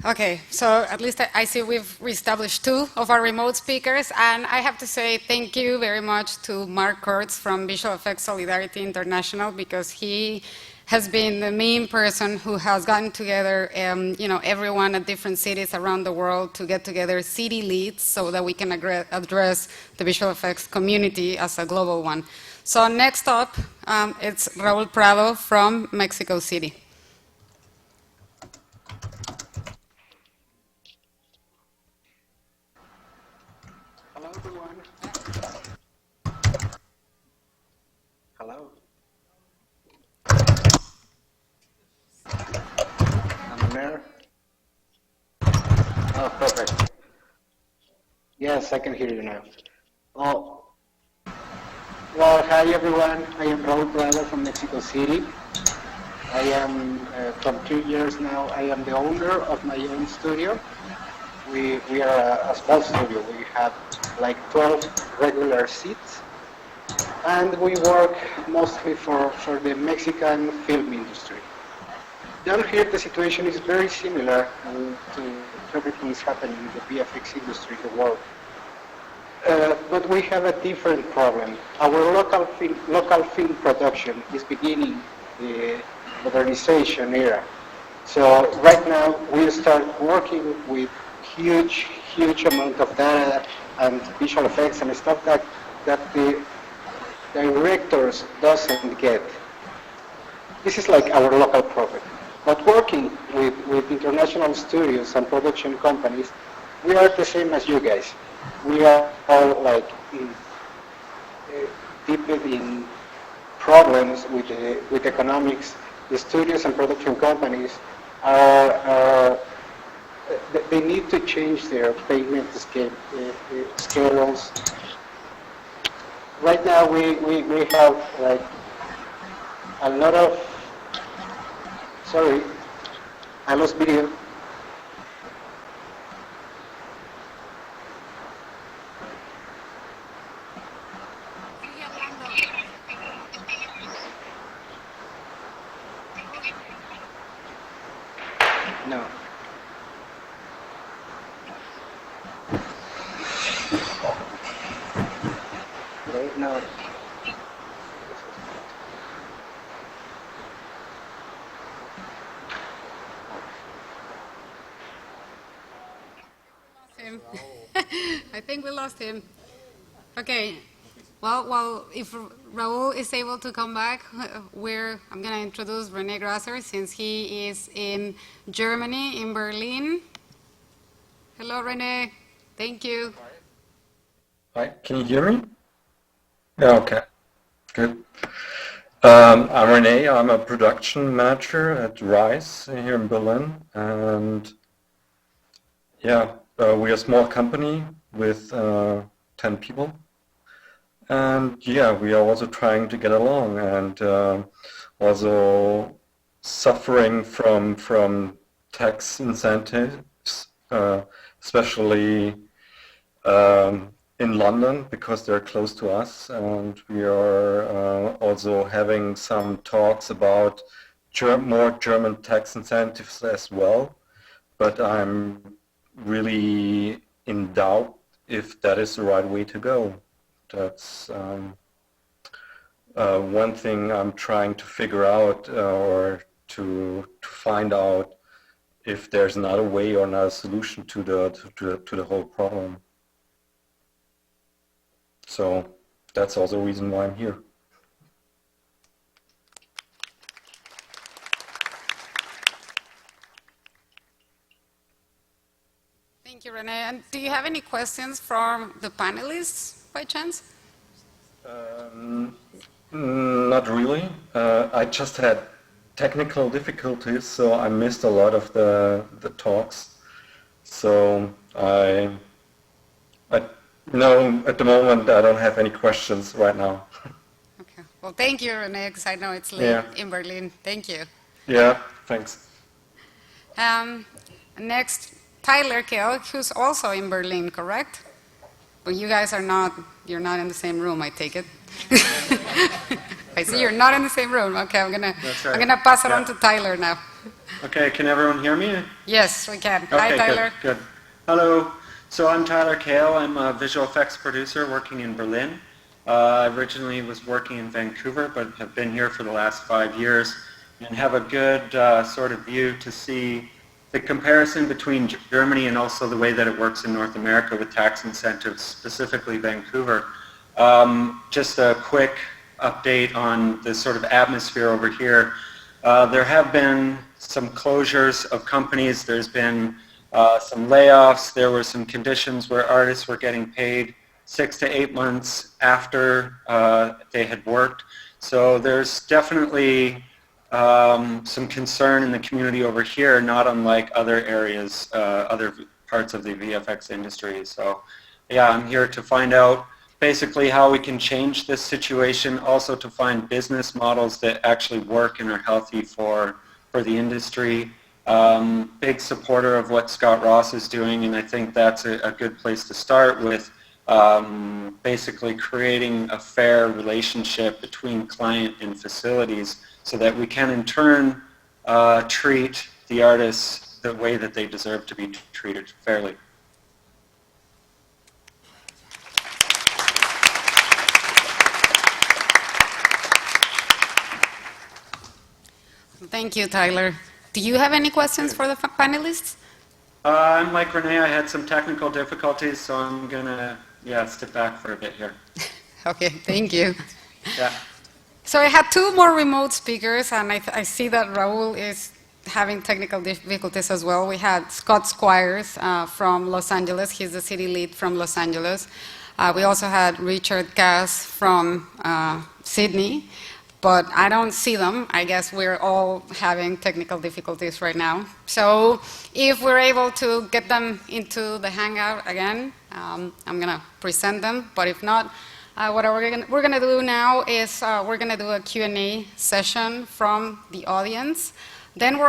Okay, so at least I see we've established 2 of our remote speakers, and I have to say thank you very much to Mark Kurtz from Visual Effects Solidarity International, because he has been the main person who has gotten together, everyone at different cities around the world to get together city leads so that we can address the visual effects community as a global one. So next up, it's Raul Prado from Mexico City. Hello, everyone. Hello. I'm there. Oh, perfect. Yes, I can hear you now. Well, hi everyone. I am Raul Prado from Mexico City. I am, from 2 years now, I am the owner of my own studio. We are a small studio. We have like 12 regular seats, and we work mostly for the Mexican film industry. Down here, the situation is very similar to everything that's happening in the VFX industry in the world. But we have a different problem. Our local film production is beginning the modernization era. So right now, we start working with huge amount of data and visual effects and stuff that the directors doesn't get. This is like our local problem. But working with international studios and production companies, we are the same as you guys. We are all like deep in problems with economics. The studios and production companies they need to change their payment schedules. Right now we have like a lot of, sorry, I lost video. No. Okay, no. I think we lost him. Okay. Well, if Raul is able to come back, I'm going to introduce Rene Grasser, since he is in Germany, in Berlin. Hello, Rene. Thank you. Hi, can you hear me? Yeah, okay, good. I'm Rene. I'm a production manager at Rise here in Berlin, and yeah, we're a small company with 10 people. And yeah, we are also trying to get along, and also suffering from tax incentives, especially in London, because they're close to us, and we are also having some talks about more German tax incentives as well. But I'm really in doubt if that is the right way to go. That's one thing I'm trying to figure out, or to find out if there's not a way or not a solution to the whole problem. So that's also the reason why I'm here. Thank you, Rene. And do you have any questions from the panelists by chance? Not really. I just had technical difficulties, so I missed a lot of the talks. So no, at the moment I don't have any questions right now. Okay. Well, thank you, Rene, because I know it's late in Berlin. Thank you. Yeah, thanks. Next, Tyler Kell, who's also in Berlin, correct? But you guys are not, you're not in the same room, I take it. I see you're not in the same room. Okay, I'm gonna pass it on to Tyler now. Okay, can everyone hear me? Yes, we can. Okay, Hi, Tyler. Good. Hello. So I'm Tyler Kale. I'm a visual effects producer working in Berlin. I originally was working in Vancouver, but have been here for the last 5 years and have a good sort of view to see the comparison between Germany and also the way that it works in North America with tax incentives, specifically Vancouver. Just a quick update on the sort of atmosphere over here. There have been some closures of companies. There's been some layoffs. There were some conditions where artists were getting paid 6 to 8 months after they had worked. So there's definitely some concern in the community over here, not unlike other areas, other parts of the VFX industry. So yeah, I'm here to find out basically how we can change this situation, also to find business models that actually work and are healthy for the industry. Big supporter of what Scott Ross is doing, and I think that's a good place to start with basically creating a fair relationship between client and facilities so that we can in turn treat the artists the way that they deserve to be treated fairly. Thank you, Tyler. Do you have any questions for the panelists? I'm like Renee, I had some technical difficulties, so I'm gonna, step back for a bit here. Okay, thank you. Yeah. So I had 2 more remote speakers, and I see that Raul is having technical difficulties as well. We had Scott Squires from Los Angeles. He's the city lead from Los Angeles. We also had Richard Cass from Sydney, but I don't see them. I guess we're all having technical difficulties right now. So if we're able to get them into the Hangout again, I'm going to present them. But if not, what we're going to do now is we're going to do a Q&A session from the audience. Then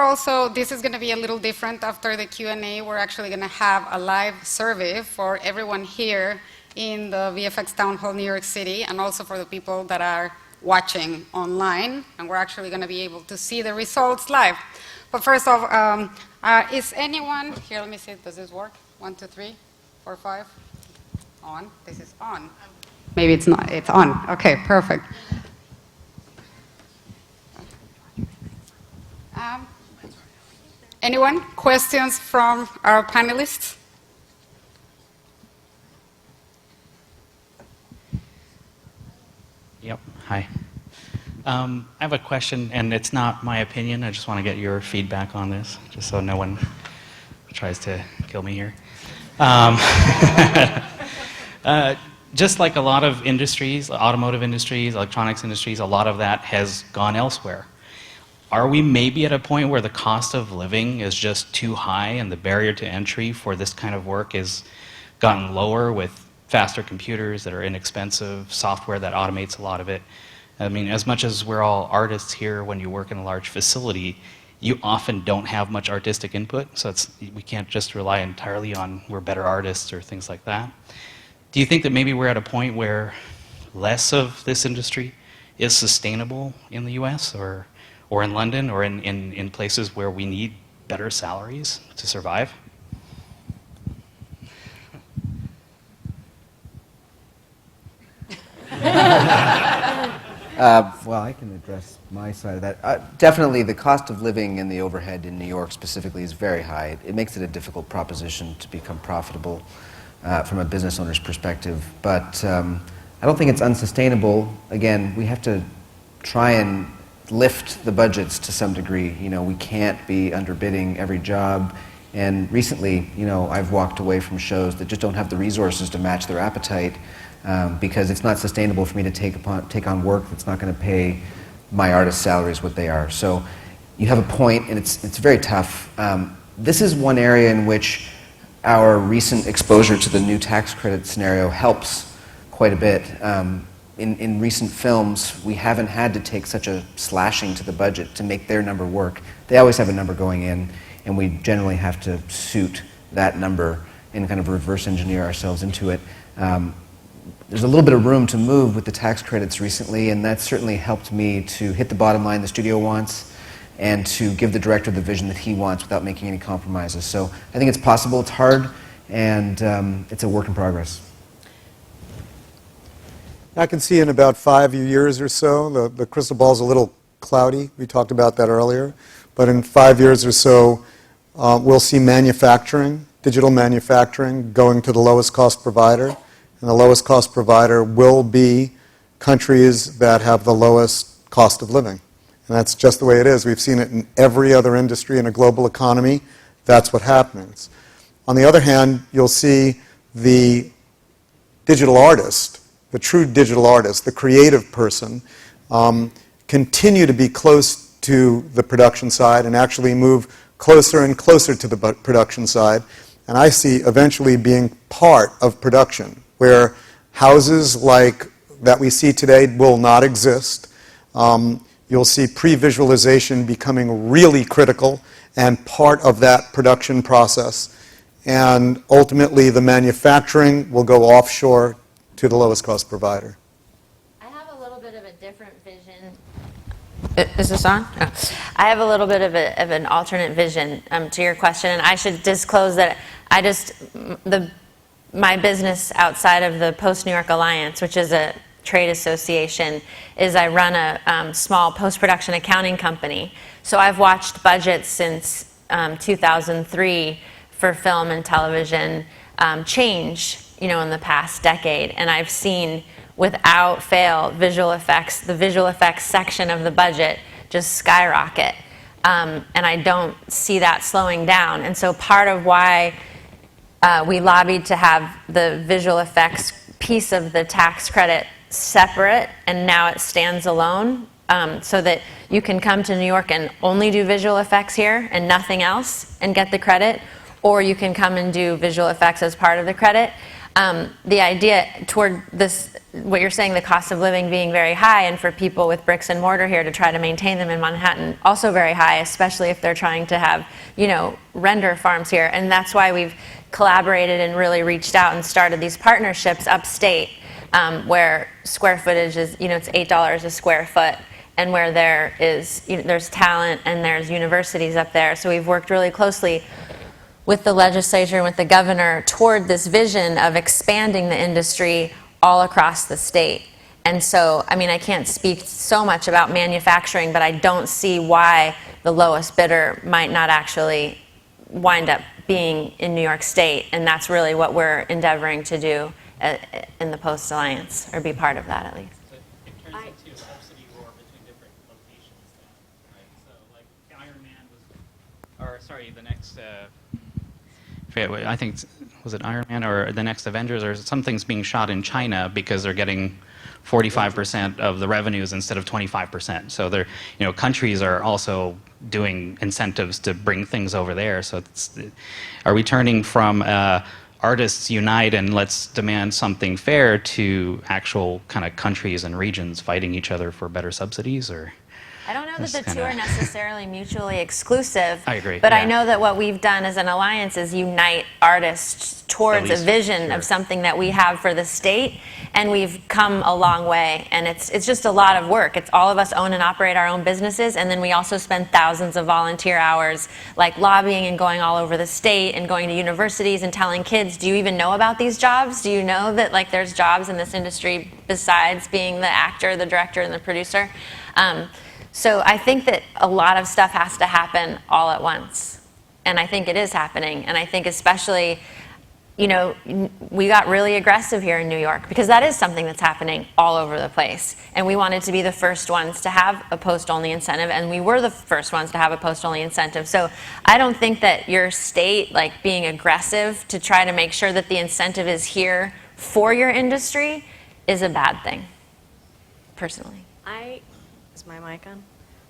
this is going to be a little different after the Q&A. We're actually going to have a live survey for everyone here in the VFX Town Hall, New York City, and also for the people that are watching online, and we're actually going to be able to see the results live. But first off, is anyone here? Let me see. Does this work? 1, 2, 3, 4, 5. On. This is on. Maybe it's not. It's on. Okay, perfect. Anyone? Questions from our panelists? Yep. Hi. I have a question, and it's not my opinion. I just want to get your feedback on this, just so no one tries to kill me here. Just like a lot of industries, automotive industries, electronics industries, a lot of that has gone elsewhere. Are we maybe at a point where the cost of living is just too high and the barrier to entry for this kind of work has gotten lower with faster computers that are inexpensive, software that automates a lot of it? I mean, as much as we're all artists here, when you work in a large facility, you often don't have much artistic input, so we can't just rely entirely on we're better artists or things like that. Do you think that maybe we're at a point where less of this industry is sustainable in the US or in London or in places where we need better salaries to survive? Well, I can address my side of that. Definitely, the cost of living and the overhead in New York specifically is very high. It makes it a difficult proposition to become profitable from a business owner's perspective. But I don't think it's unsustainable. Again, we have to try and lift the budgets to some degree. You know, we can't be underbidding every job. And recently, you know, I've walked away from shows that just don't have the resources to match their appetite because it's not sustainable for me to take on work that's not going to pay my artists' salaries what they are. So you have a point, and it's very tough. This is one area in which our recent exposure to the new tax credit scenario helps quite a bit. In recent films, we haven't had to take such a slashing to the budget to make their number work. They always have a number going in, and we generally have to suit that number and kind of reverse engineer ourselves into it. There's a little bit of room to move with the tax credits recently, and that's certainly helped me to hit the bottom line the studio wants and to give the director the vision that he wants without making any compromises. So I think it's possible, it's hard, and it's a work in progress. I can see in about 5 years or so, the crystal ball's a little cloudy. We talked about that earlier. But in 5 years or so, we'll see manufacturing, digital manufacturing, going to the lowest cost provider. And the lowest cost provider will be countries that have the lowest cost of living. And that's just the way it is. We've seen it in every other industry in a global economy. That's what happens. On the other hand, you'll see the digital artist, the true digital artist, the creative person, continue to be close to the production side and actually move closer and closer to the production side. And I see eventually being part of production, where houses like that we see today will not exist. You'll see pre-visualization becoming really critical and part of that production process. And ultimately, the manufacturing will go offshore to the lowest cost provider. I have a little bit of a different vision. Is this on? Oh. I have a little bit of an alternate vision to your question, and I should disclose that my business outside of the Post New York Alliance, which is a trade association, is I run a small post-production accounting company. So I've watched budgets since 2003 for film and television change, you know, in the past decade, and I've seen without fail the visual effects section of the budget just skyrocket, and I don't see that slowing down. And so part of why we lobbied to have the visual effects piece of the tax credit separate, and now it stands alone, so that you can come to New York and only do visual effects here and nothing else and get the credit, or you can come and do visual effects as part of the credit. The idea toward this, what you're saying, the cost of living being very high, and for people with bricks and mortar here to try to maintain them in Manhattan, also very high, especially if they're trying to have, you know, render farms here. And that's why we've collaborated and really reached out and started these partnerships upstate, where square footage is, you know, it's $8 a square foot, and where there is, you know, there's talent and there's universities up there. So we've worked really closely with the legislature and with the governor toward this vision of expanding the industry all across the state. And so, I mean, I can't speak so much about manufacturing, but I don't see why the lowest bidder might not actually wind up being in New York State. And that's really what we're endeavoring to do in the Post Alliance, or be part of that at least. So it turns into a subsidy war between different locations then, right? So like Iron Man the next, I think, was it Iron Man or the next Avengers, or something's being shot in China because they're getting 45% of the revenues instead of 25%. So they're, you know, countries are also doing incentives to bring things over there. So are we turning from artists unite and let's demand something fair to actual kind of countries and regions fighting each other for better subsidies, or? I don't know that That's the two kinda- are necessarily mutually exclusive. I agree, But I yeah. know that what we've done as an alliance is unite artists towards a least, vision sure. of something that we have for the state, and we've come a long way. And it's just a lot of work. It's all of us own and operate our own businesses, and then we also spend thousands of volunteer hours, like lobbying and going all over the state and going to universities and telling kids, do you even know about these jobs? Do you know that like there's jobs in this industry besides being the actor, the director, and the producer? So I think that a lot of stuff has to happen all at once. And I think it is happening. And I think especially, you know, we got really aggressive here in New York because that is something that's happening all over the place. And we wanted to be the first ones to have a post-only incentive, and we were the first ones to have a post-only incentive. So I don't think that your state, like being aggressive to try to make sure that the incentive is here for your industry is a bad thing, personally. Is my mic on?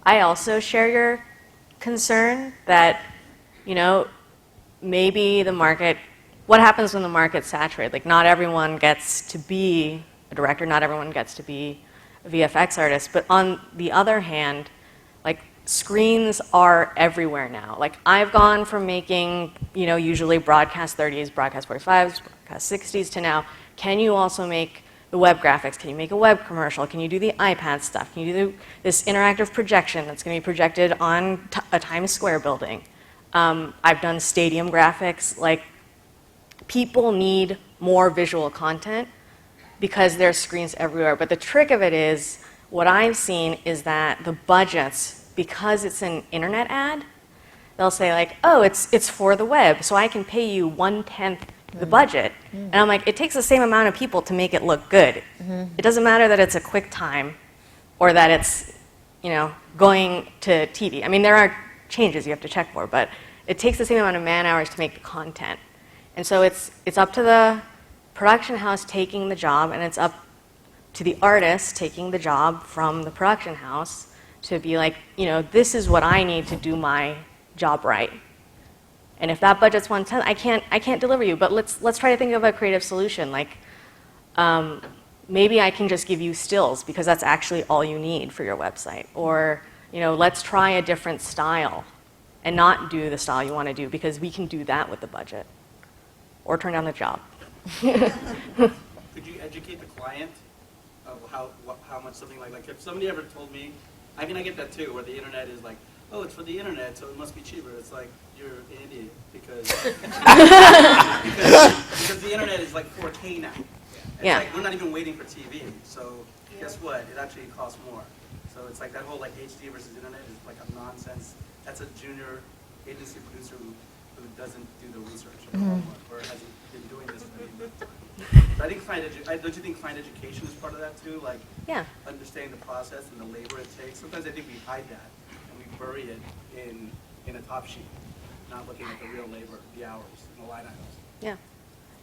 I also share your concern that, you know, maybe the market, what happens when the market's saturated? Like, not everyone gets to be a director, not everyone gets to be a VFX artist. But on the other hand, like, screens are everywhere now. Like, I've gone from making, you know, usually broadcast 30s, broadcast 45s, broadcast 60s to now, can you also make the web graphics? Can you make a web commercial? Can you do the iPad stuff? Can you do this interactive projection that's going to be projected on a Times Square building? I've done stadium graphics. Like, people need more visual content because there's screens everywhere. But the trick of it is, what I've seen is that the budgets, because it's an internet ad, they'll say like, oh, it's for the web, so I can pay you 1/10 the budget. And I'm like, it takes the same amount of people to make it look good. It doesn't matter that it's a QuickTime or that it's, you know, going to TV. I mean, there are changes you have to check for, but it takes the same amount of man hours to make the content. And so it's up to the production house taking the job, and it's up to the artist taking the job from the production house to be like, you know, this is what I need to do my job right. And if that budget's 1/10, I can't deliver you. But let's try to think of a creative solution. Like, maybe I can just give you stills because that's actually all you need for your website. Or, you know, let's try a different style and not do the style you want to do because we can do that with the budget. Or turn down the job. Could you educate the client of how much something like if somebody ever told me, I mean, I get that too, where the internet is like, oh, it's for the internet, so it must be cheaper. It's like, you're an idiot because because the internet is like 4K now. It's Yeah. like, we're not even waiting for TV. So guess what? It actually costs more. So it's like that whole like HD versus internet is like a nonsense. That's a junior agency producer who doesn't do the research or hasn't been doing this for any time. So I think don't you think client education is part of that too? Like, Yeah. understanding the process and the labor it takes. Sometimes I think we hide that and we bury it in a top sheet, not looking at the real labor, the hours, and the line items. Yeah.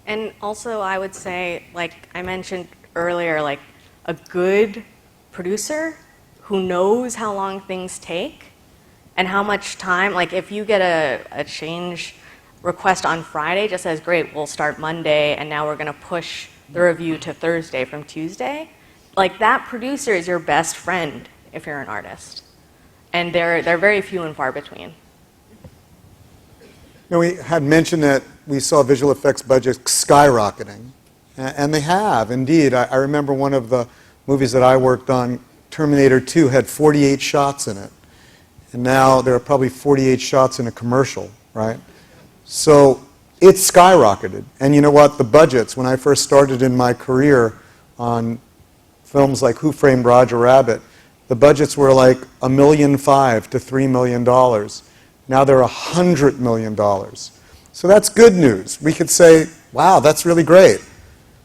And also, I would say, like I mentioned earlier, like a good producer who knows how long things take and how much time, like if you get a change request on Friday, just says, great, we'll start Monday, and now we're going to push the review to Thursday from Tuesday. Like, that producer is your best friend if you're an artist. And they're very few and far between. You know, we had mentioned that we saw visual effects budgets skyrocketing, and they have, indeed. I remember one of the movies that I worked on, Terminator 2, had 48 shots in it, and now there are probably 48 shots in a commercial, right? So it's skyrocketed. And you know what? The budgets, when I first started in my career on films like Who Framed Roger Rabbit, the budgets were like $1.5 million to $3 million. Now they're $100 million. So that's good news. We could say, wow, that's really great.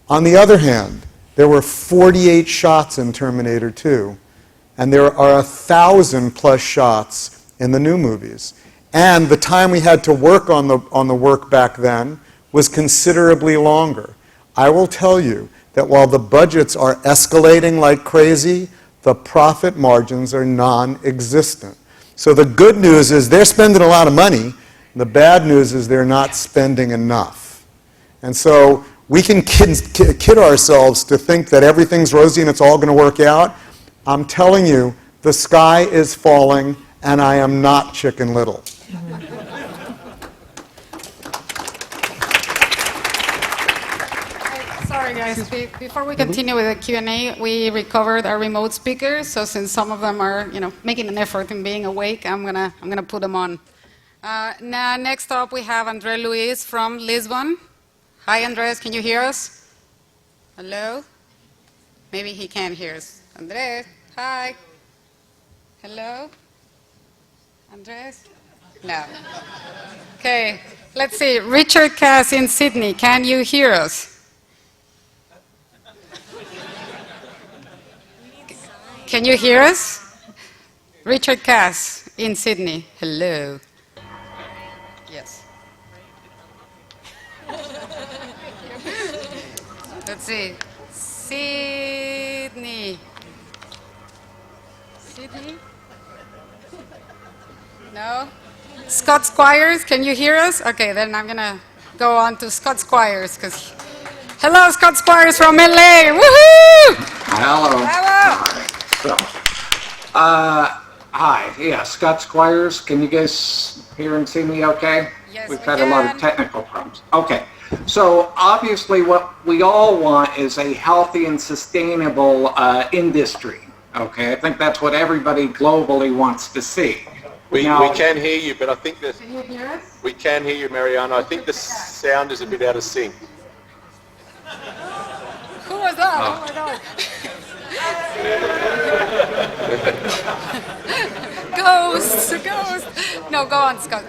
On the other hand, there were 48 shots in Terminator 2, and there are 1,000+ shots in the new movies. And the time we had to work on the work back then was considerably longer. I will tell you that while the budgets are escalating like crazy, the profit margins are non-existent. So the good news is they're spending a lot of money. The bad news is they're not spending enough. And so we can kid ourselves to think that everything's rosy and it's all going to work out. I'm telling you, The sky is falling, and I am not Chicken Little. Sorry, guys. Before we continue with the Q&A, we recovered our remote speakers. So since some of them are, making an effort in being awake, I'm gonna put them on. Now, next up, we have André Luis from Lisbon. Hi, Andres. Can you hear us? Hello? Maybe he can't hear us. Andres, hi. Hello? Andres? No. Okay. Let's see. Richard Cass in Sydney. Can you hear us? Can you hear us? Richard Cass in Sydney. Hello. Yes. Let's see. Sydney. Sydney? No? Scott Squires, can you hear us? Okay, then I'm going to go on to Scott Squires. Hello, Scott Squires from LA. Woohoo! Hello. Bravo. So, hi. Yeah, Scott Squires. Can you guys hear and see me okay? Yes, We've we had a lot can. of technical problems. Okay. So, obviously, what we all want is a healthy and sustainable industry. Okay, I think that's what everybody globally wants to see. We Now- can hear you, but I think that Can you hear us? we can hear you, Mariana. I think the sound is a bit out of sync. Who was that? Oh my God. Ghost. No, go on, Scott.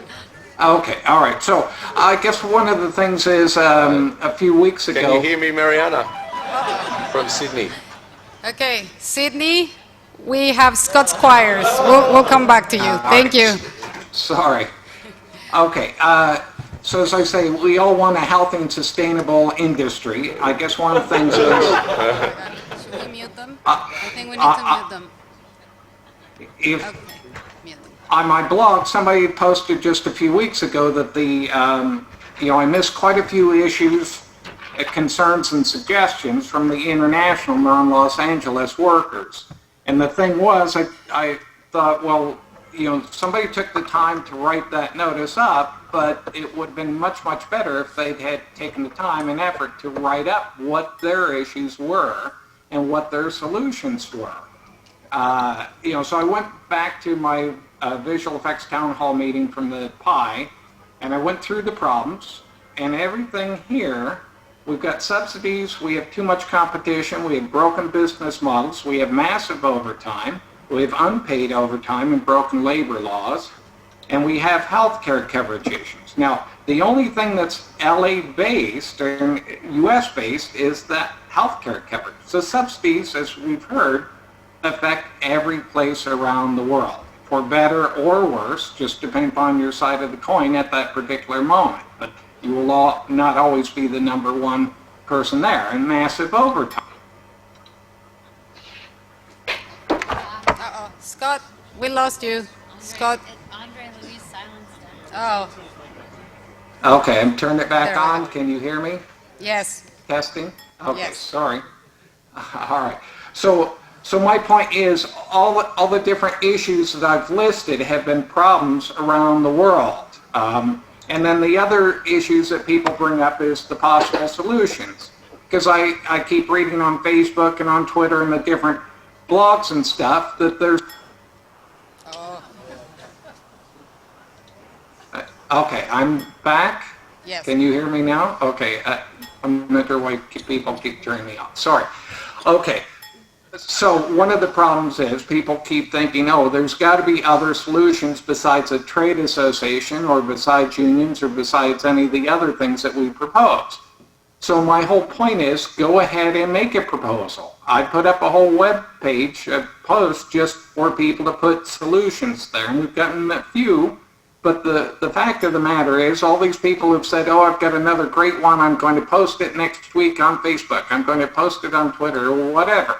Okay, all right. So, I guess one of the things is a few weeks ago. Can you hear me, Mariana? From Sydney. Okay, Sydney, we have Scott Squires. We'll come back to you. Thank you. Sorry. Okay. So as I say, we all want a healthy and sustainable industry. I guess one of the things is Should we mute them? I think we need to mute them. if Okay, mute them. on my blog somebody posted just a few weeks ago that I missed quite a few issues, concerns and suggestions from the international non-Los Angeles workers. And the thing was, I thought, well, somebody took the time to write that notice up, but it would have been much, much better if they'd had taken the time and effort to write up what their issues were and what their solutions were. So I went back to my visual effects town hall meeting from the PI, and I went through the problems, and everything here. We've got subsidies, we have too much competition, we have broken business models, we have massive overtime, we have unpaid overtime and broken labor laws, and we have healthcare coverage issues. Now, the only thing that's LA-based or US-based is that healthcare coverage. So subsidies, as we've heard, affect every place around the world, for better or worse, just depending upon your side of the coin at that particular moment. But you will not always be the number one person there, and massive overtime. Uh-oh. Scott, we lost you. Scott. Andre Luis silenced him. Oh, Okay, I'm turning it back There we on. go. Can you hear me? yes. Testing? Okay, Yes. sorry. All right. So my point is, all the different issues that I've listed have been problems around the world. And then the other issues that people bring up is the possible solutions. Because I keep reading on Facebook and on Twitter and the different blogs and stuff that there's... Okay, I'm back. Yes. Can you hear me now? Okay, I'm not sure why people keep turning me off. Sorry. Okay, so one of the problems is people keep thinking, oh, there's got to be other solutions besides a trade association or besides unions or besides any of the other things that we propose. So my whole point is, go ahead and make a proposal. I put up a whole web page, a post just for people to put solutions there, and we've gotten a few. But the fact of the matter is, all these people have said, oh, I've got another great one, I'm going to post it next week on Facebook, I'm going to post it on Twitter, or whatever.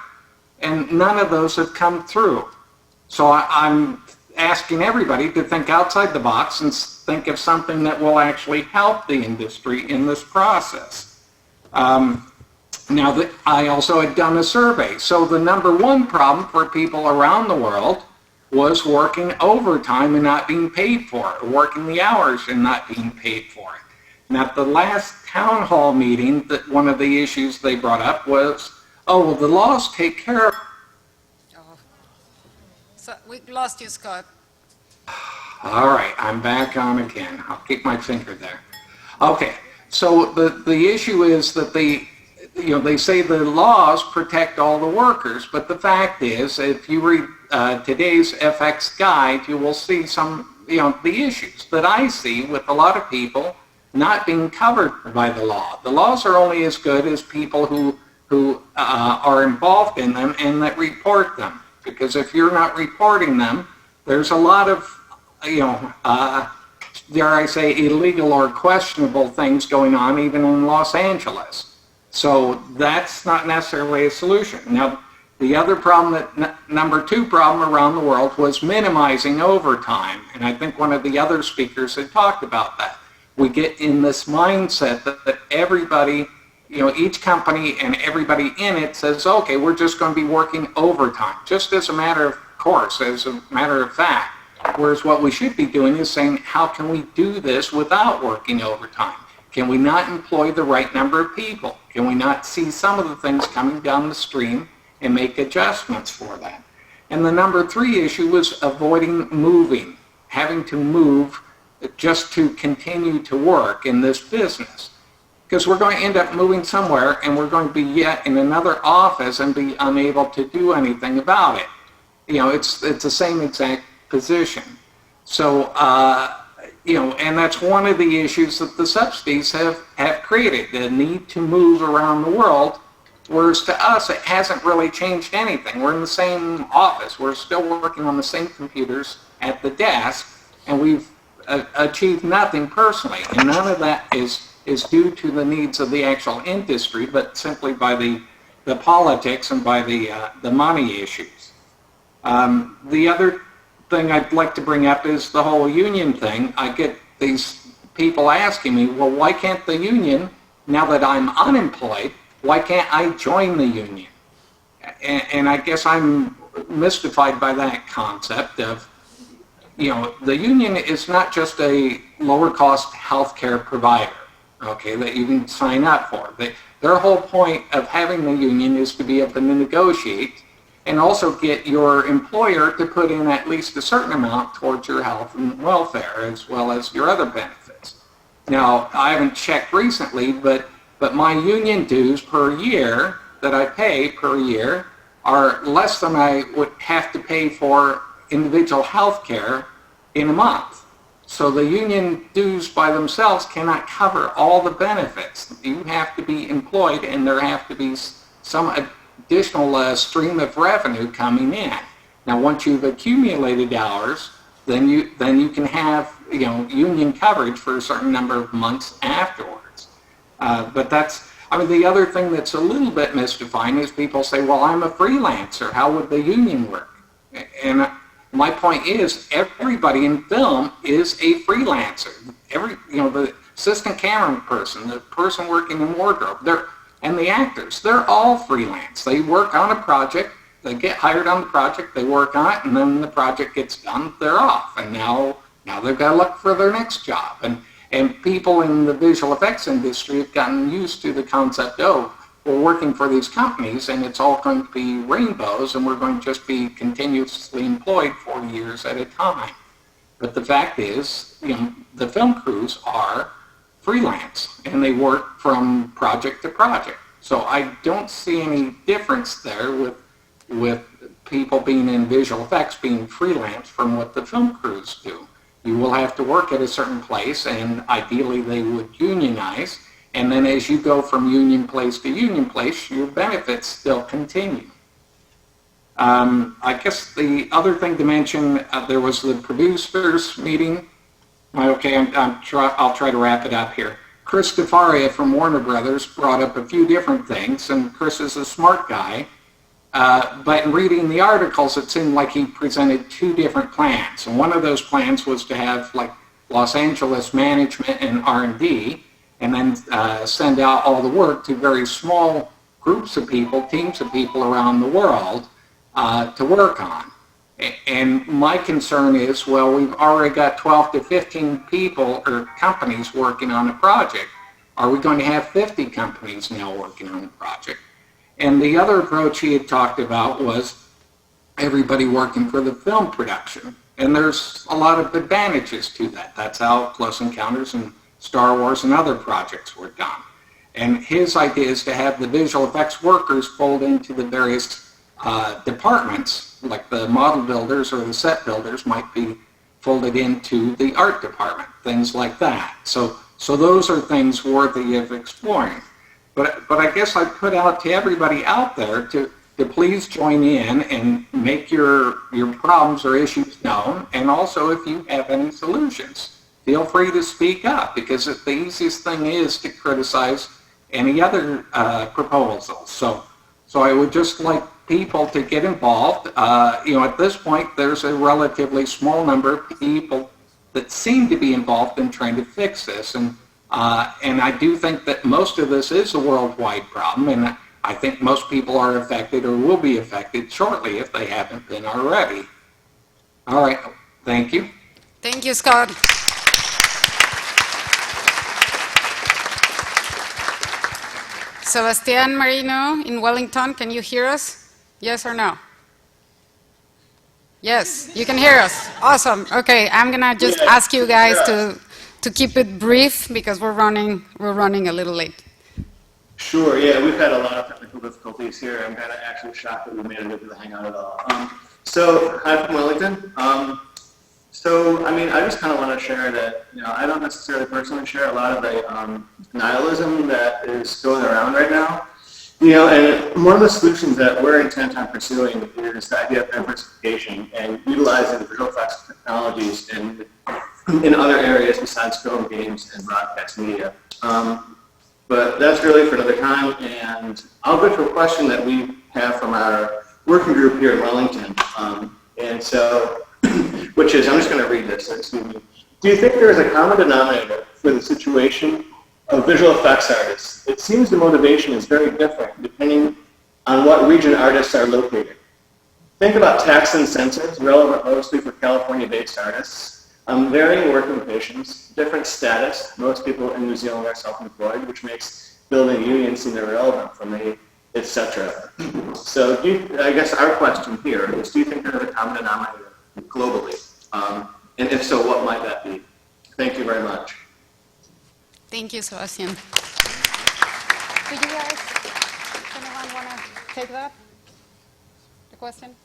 And none of those have come through. So I'm asking everybody to think outside the box and think of something that will actually help the industry in this process. Now, I also had done a survey. So the number one problem for people around the world was working overtime and not being paid for it, or working the hours and not being paid for it. And at the last town hall meeting, that one of the issues they brought up was, oh, well, the laws take care of... So we lost you, Scott. All right, I'm back on again. I'll keep my finger there. Okay, so the issue is that they say the laws protect all the workers, but the fact is, if you read today's FX guide, you will see some, the issues that I see with a lot of people not being covered by the law. The laws are only as good as people who are involved in them and that report them. Because if you're not reporting them, there's a lot of, dare I say, illegal or questionable things going on even in Los Angeles. So that's not necessarily a solution. Now, the other problem, number two problem around the world was minimizing overtime. And I think one of the other speakers had talked about that. We get in this mindset that everybody, each company and everybody in it says, okay, we're just going to be working overtime, just as a matter of course, as a matter of fact. Whereas what we should be doing is saying, how can we do this without working overtime? Can we not employ the right number of people? Can we not see some of the things coming down the stream and make adjustments for that? And the number three issue was avoiding moving, having to move just to continue to work in this business. Because we're going to end up moving somewhere and we're going to be yet in another office and be unable to do anything about it. It's the same exact position. So, and that's one of the issues that the subsidies have created, the need to move around the world, whereas to us it hasn't really changed anything. We're in the same office. We're still working on the same computers at the desk, and we've achieved nothing personally. And none of that is due to the needs of the actual industry, but simply by the politics and by the money issues. The other thing I'd like to bring up is the whole union thing. I get these people asking me, well, why can't the union, now that I'm unemployed, why can't I join the union? And I guess I'm mystified by that concept of, the union is not just a lower cost healthcare provider, okay, that you can sign up for. Their whole point of having the union is to be able to negotiate and also get your employer to put in at least a certain amount towards your health and welfare as well as your other benefits. Now, I haven't checked recently, but my union dues per year that I pay per year are less than I would have to pay for individual health care in a month. So the union dues by themselves cannot cover all the benefits. You have to be employed and there have to be some additional stream of revenue coming in. Now, once you've accumulated hours, then you can have union coverage for a certain number of months afterwards. But the other thing that's a little bit mystifying is people say, well, I'm a freelancer. How would the union work? And my point is, everybody in film is a freelancer. The assistant camera person, the person working in wardrobe, and the actors, they're all freelance. They work on a project, they get hired on the project, they work on it, and then the project gets done, they're off. And now they've got to look for their next job. And people in the visual effects industry have gotten used to the concept, we're working for these companies and it's all going to be rainbows and we're going to just be continuously employed for years at a time. But the fact is, the film crews are freelance and they work from project to project. So I don't see any difference there with people being in visual effects being freelance from what the film crews do. You will have to work at a certain place and ideally they would unionize, and then as you go from union place to union place, your benefits still continue. I guess the other thing to mention, there was the producers meeting. Okay, I'll try to wrap it up here. Chris DeFaria from Warner Brothers brought up a few different things, and Chris is a smart guy. But in reading the articles, it seemed like he presented two different plans. And one of those plans was to have Los Angeles management and R&D, and then send out all the work to very small groups of people, teams of people around the world to work on. And my concern is, well, we've already got 12 to 15 people or companies working on a project. Are we going to have 50 companies now working on a project? And the other approach he had talked about was everybody working for the film production. And there's a lot of advantages to that. That's how Close Encounters and Star Wars and other projects were done. And his idea is to have the visual effects workers fold into the various departments, like the model builders or the set builders might be folded into the art department, things like that. So those are things worthy of exploring. But I guess I put out to everybody out there to please join in and make your problems or issues known. And also, if you have any solutions, feel free to speak up, because the easiest thing is to criticize any other proposals. So I would just like people to get involved. At this point, there's a relatively small number of people that seem to be involved in trying to fix this. And I do think that most of this is a worldwide problem, and I think most people are affected or will be affected shortly if they haven't been already. All right, thank you. Thank you, Scott. Sebastian Marino in Wellington, can you hear us? Yes or no? Yes, you can hear us. Awesome. Okay, I'm gonna just ask you guys to keep it brief because we're running a little late. Sure. Yeah, we've had a lot of technical difficulties here. I'm kind of actually shocked that we made it to the hangout at all. So, hi from Wellington. I just kind of want to share that, I don't necessarily personally share a lot of the nihilism that is going around right now. And one of the solutions that we're intent on pursuing is the idea of diversification and utilizing the visual effects technologies in other areas besides film, games, and broadcast media. But that's really for another time, and I'll go to a question that we have from our working group here in Wellington. Which is, I'm just going to read this, excuse me. Do you think there is a common denominator for the situation of visual effects artists? It seems the motivation is very different depending on what region artists are located. Think about tax incentives, relevant mostly for California-based artists, varying working conditions, different status. Most people in New Zealand are self-employed, which makes building unions seem irrelevant for me, etc. So I guess our question here is, do you think there is a common denominator globally? And if so, what might that be? Thank you very much. Thank you, Sebastian. Could you guys, anyone want to take that? The question?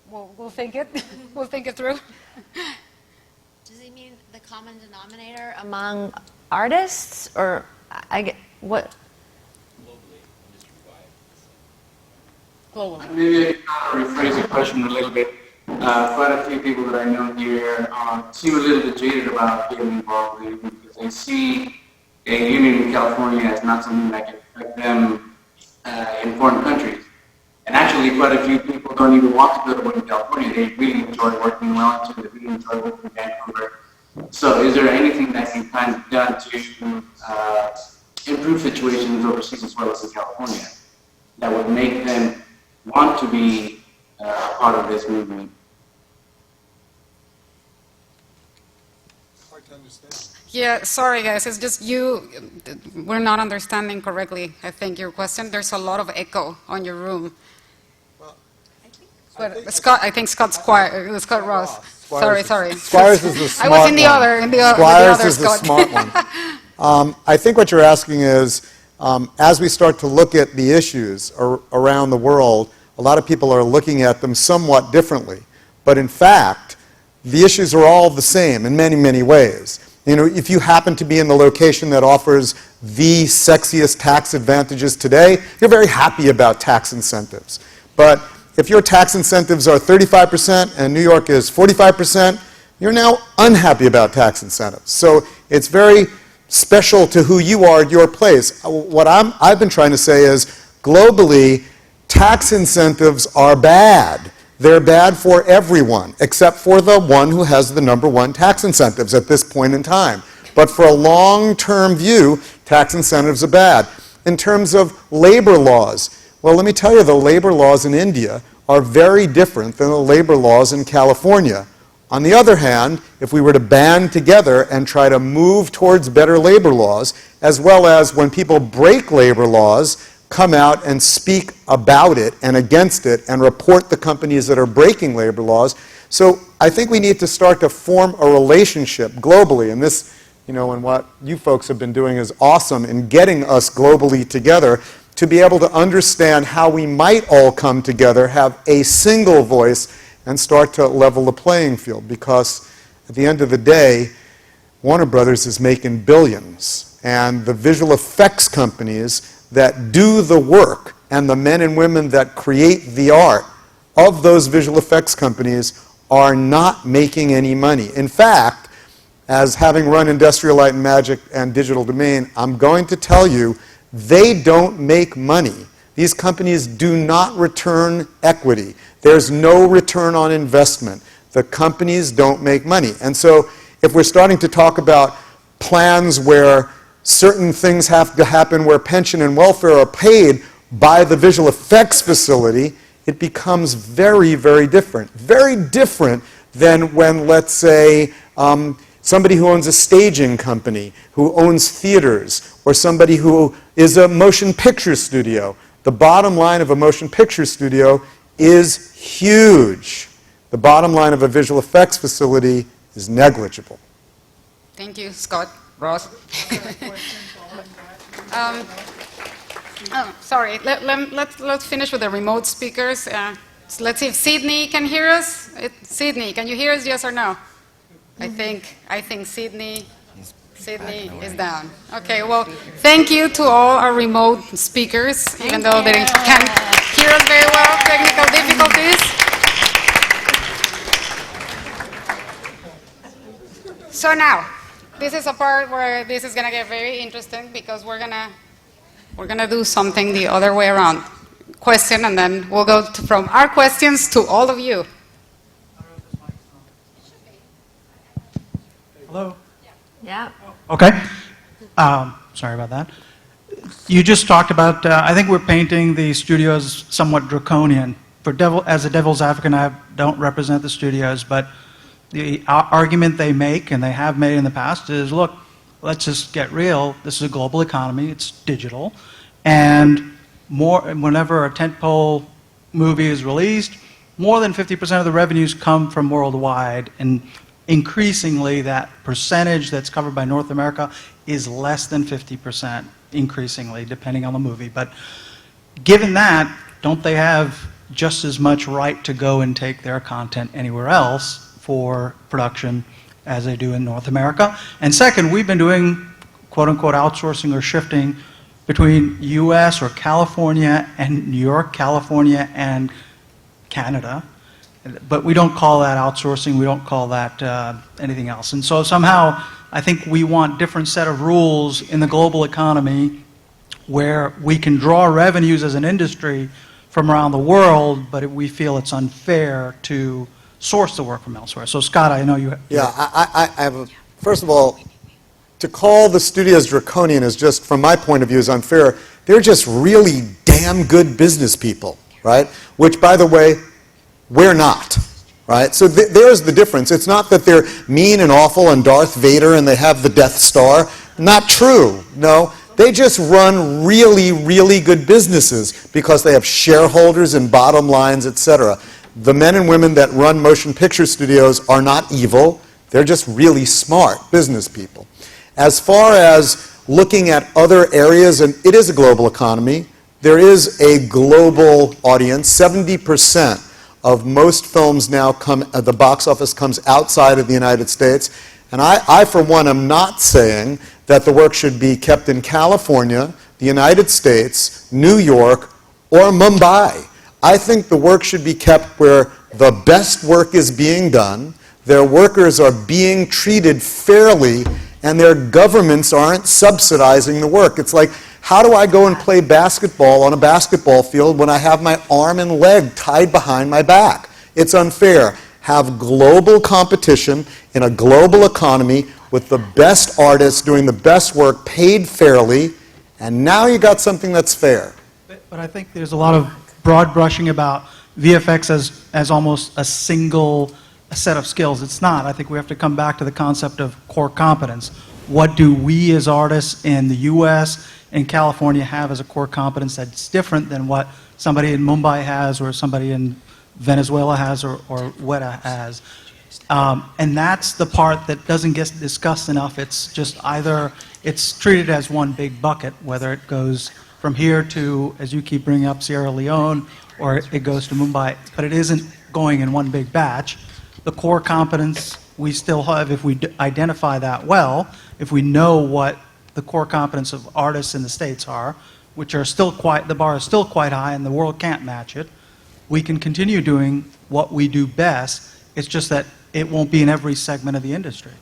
We'll think it. We'll think it through. Does he mean the common denominator among artists, or what? Globally. Maybe I'll rephrase the question a little bit. Quite a few people that I know here seem a little bit jaded about getting involved because they see a union in California as not something that can affect them in foreign countries. And actually, quite a few people don't even want to go to work in California. They really enjoy working in Wellington. They really enjoy working in Vancouver. So is there anything that can kind of be done to improve situations overseas as well as in California that would make them want to be part of this movement? Hard to understand. Yeah, sorry guys, it's just we're not understanding correctly, I think, your question. There's a lot of echo on your room. But Scott Ross. Sorry. Squires is the smart I was in the one. other Squires is the Scott. smart one. I think what you're asking is, as we start to look at the issues around the world, a lot of people are looking at them somewhat differently. But in fact, the issues are all the same in many, many ways. If you happen to be in the location that offers the sexiest tax advantages today, you're very happy about tax incentives. But if your tax incentives are 35% and New York is 45%, you're now unhappy about tax incentives. So it's very special to who you are at your place. What I've been trying to say is, globally, tax incentives are bad. They're bad for everyone, except for the one who has the #1 tax incentives at this point in time. But for a long-term view, tax incentives are bad. In terms of labor laws, well, let me tell you, the labor laws in India are very different than the labor laws in California. On the other hand, if we were to band together and try to move towards better labor laws, as well as when people break labor laws, come out and speak about it and against it and report the companies that are breaking labor laws. So I think we need to start to form a relationship globally, and this, you know, and what you folks have been doing is awesome in getting us globally together to be able to understand how we might all come together, have a single voice, and start to level the playing field. Because at the end of the day, Warner Brothers is making billions, and the visual effects companies that do the work and the men and women that create the art of those visual effects companies are not making any money. In fact, as having run Industrial Light and Magic and Digital Domain, I'm going to tell you, they don't make money. These companies do not return equity. There's no return on investment. The companies don't make money. And so if we're starting to talk about plans where certain things have to happen where pension and welfare are paid by the visual effects facility, it becomes very, very different. Very different than when, let's say, somebody who owns a staging company, who owns theaters, or somebody who is a motion picture studio. The bottom line of a motion picture studio is huge. The bottom line of a visual effects facility is negligible. Thank you, Scott. Ross. Sorry, let's finish with the remote speakers. So let's see if Sydney can hear us. Sydney, can you hear us, yes or no? I think Sydney is down. Okay, well, thank you to all our remote speakers, even though they can't hear us very well, technical difficulties. So now, this is a part where this is going to get very interesting because we're going to do something the other way around. Question, and then we'll go from our questions to all of you. Hello? Yeah. Okay. Sorry about that. You just talked about, I think we're painting the studios somewhat draconian. As a devil's advocate, I don't represent the studios, but the argument they make, and they have made in the past, is, look, let's just get real. This is a global economy. It's digital. And whenever a tentpole movie is released, more than 50% of the revenues come from worldwide. And increasingly, that percentage that's covered by North America is less than 50%, increasingly, depending on the movie. But given that, don't they have just as much right to go and take their content anywhere else for production as they do in North America? And second, we've been doing quote-unquote outsourcing or shifting between US or California and New York, California and Canada. But we don't call that outsourcing, we don't call that anything else. And so somehow, I think we want different set of rules in the global economy where we can draw revenues as an industry from around the world, but we feel it's unfair to source the work from elsewhere. So Scott, I know you... Yeah, I have first of all, to call the studios draconian is just, from my point of view, is unfair. They're just really damn good business people, right? Which, by the way, we're not, right? So there's the difference. It's not that they're mean and awful and Darth Vader and they have the Death Star. Not true. No, they just run really, really good businesses because they have shareholders and bottom lines, etc. The men and women that run motion picture studios are not evil. They're just really smart business people. As far as looking at other areas, and it is a global economy, there is a global audience. 70% of most films now come at the box office comes outside of the United States. And I, for one, am not saying that the work should be kept in California, the United States, New York, or Mumbai. I think the work should be kept where the best work is being done, their workers are being treated fairly, and their governments aren't subsidizing the work. It's like, how do I go and play basketball on a basketball field when I have my arm and leg tied behind my back? It's unfair. Have global competition in a global economy with the best artists doing the best work, paid fairly, and now you got something that's fair. But I think there's a lot of broad brushing about VFX as almost a single set of skills. It's not. I think we have to come back to the concept of core competence. What do we as artists in the US and California have as a core competence that's different than what somebody in Mumbai has or somebody in Venezuela has or Weta has? And that's the part that doesn't get discussed enough. It's just either it's treated as one big bucket, whether it goes from here to, as you keep bringing up, Sierra Leone, or it goes to Mumbai, but it isn't going in one big batch. The core competence we still have, if we identify that well, if we know what the core competence of artists in the States are, which are still quite, the bar is still quite high and the world can't match it, we can continue doing what we do best. It's just that it won't be in every segment of the industry.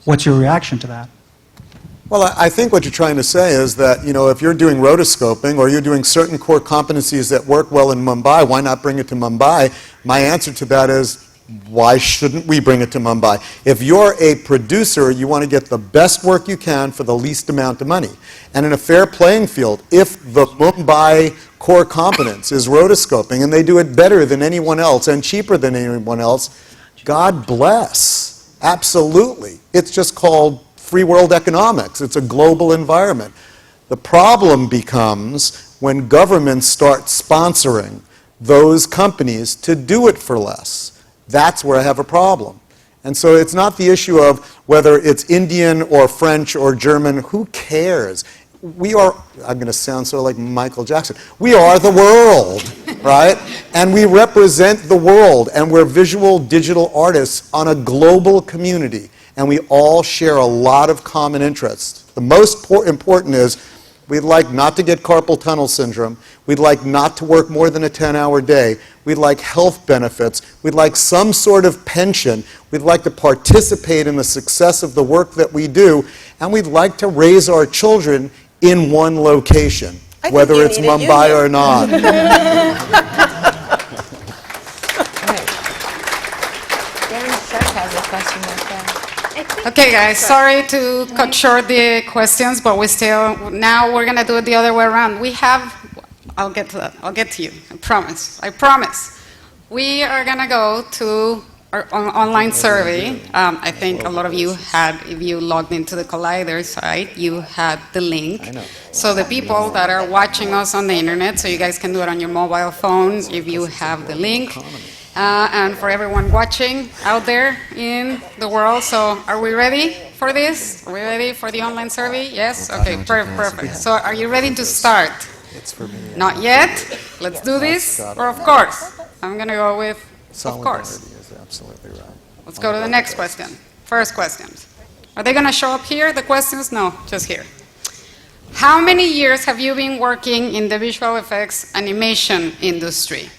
What's your reaction to that? Well, I think what you're trying to say is that, you know, if you're doing rotoscoping or you're doing certain core competencies that work well in Mumbai, why not bring it to Mumbai? My answer to that is, why shouldn't we bring it to Mumbai? If you're a producer, you want to get the best work you can for the least amount of money. And in a fair playing field, if the Mumbai core competence is rotoscoping and they do it better than anyone else and cheaper than anyone else, God bless. Absolutely. It's just called free world economics. It's a global environment. The problem becomes when governments start sponsoring those companies to do it for less. That's where I have a problem. And so it's not the issue of whether it's Indian or French or German. Who cares? We are, I'm going to sound so like Michael Jackson, we are the world, right? And we represent the world, and we're visual digital artists on a global community, and we all share a lot of common interests. The most important is we'd like not to get carpal tunnel syndrome. We'd like not to work more than a 10-hour day. We'd like health benefits. We'd like some sort of pension. We'd like to participate in the success of the work that we do. And we'd like to raise our children in one location, whether it's Mumbai or not. Dan Sharp has a question back there. Okay, guys, sorry to cut short the questions, but now we're going to do it the other way around. I'll get to that. I'll get to you. I promise. I promise. We are going to go to our online survey. I think a lot of you had, if you logged into the Collider site, you had the link. So the people that are watching us on the internet, so you guys can do it on your mobile phone if you have the link. And for everyone watching out there in the world, so are we ready for this? Are we ready for the online survey? Yes? Okay, perfect. So are you ready to start? Not yet? Let's do this? Or of course? I'm going to go with of course. Absolutely right. Let's go to the next question. First questions. Are they going to show up here, the questions? No, just here. How many years have you been working in the visual effects animation industry?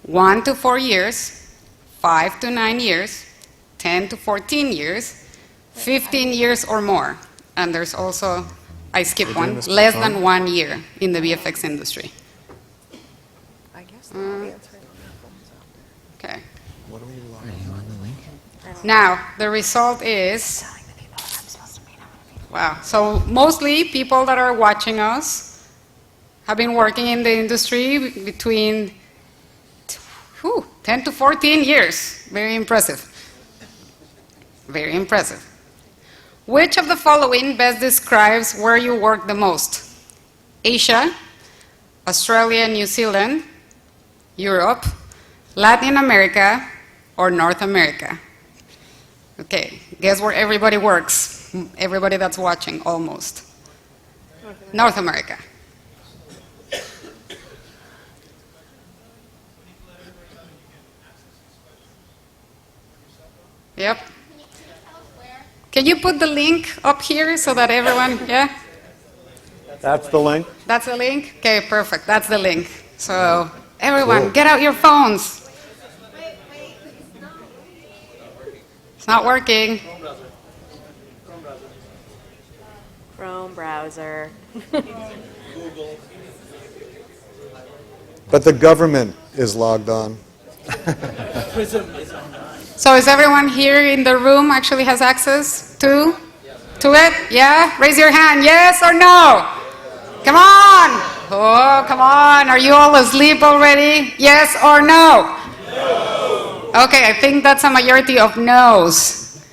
1 to 4 years, 5 to 9 years, 10 to 14 years, 15 years or more. And there's also, I skipped one, less than 1 year in the VFX industry. I guess okay. Now, the result is, wow, so mostly people that are watching us have been working in the industry between 10 to 14 years. Very impressive. Very impressive. Which of the following best describes where you work the most? Asia, Australia, New Zealand, Europe, Latin America, or North America? Okay, guess where everybody works? Everybody that's watching, almost. North America. Yep. Can you put the link up here so that everyone, yeah? That's the link? That's the link? Okay, perfect. That's the link. So, everyone, get out your phones. It's not working. Chrome browser. But the government is logged on. Prism is online. So is everyone here in the room actually has access to it? Yeah? Raise your hand, yes or no? Come on! Oh, come on. Are you all asleep already? Yes or no? No. Okay, I think that's a majority of no's.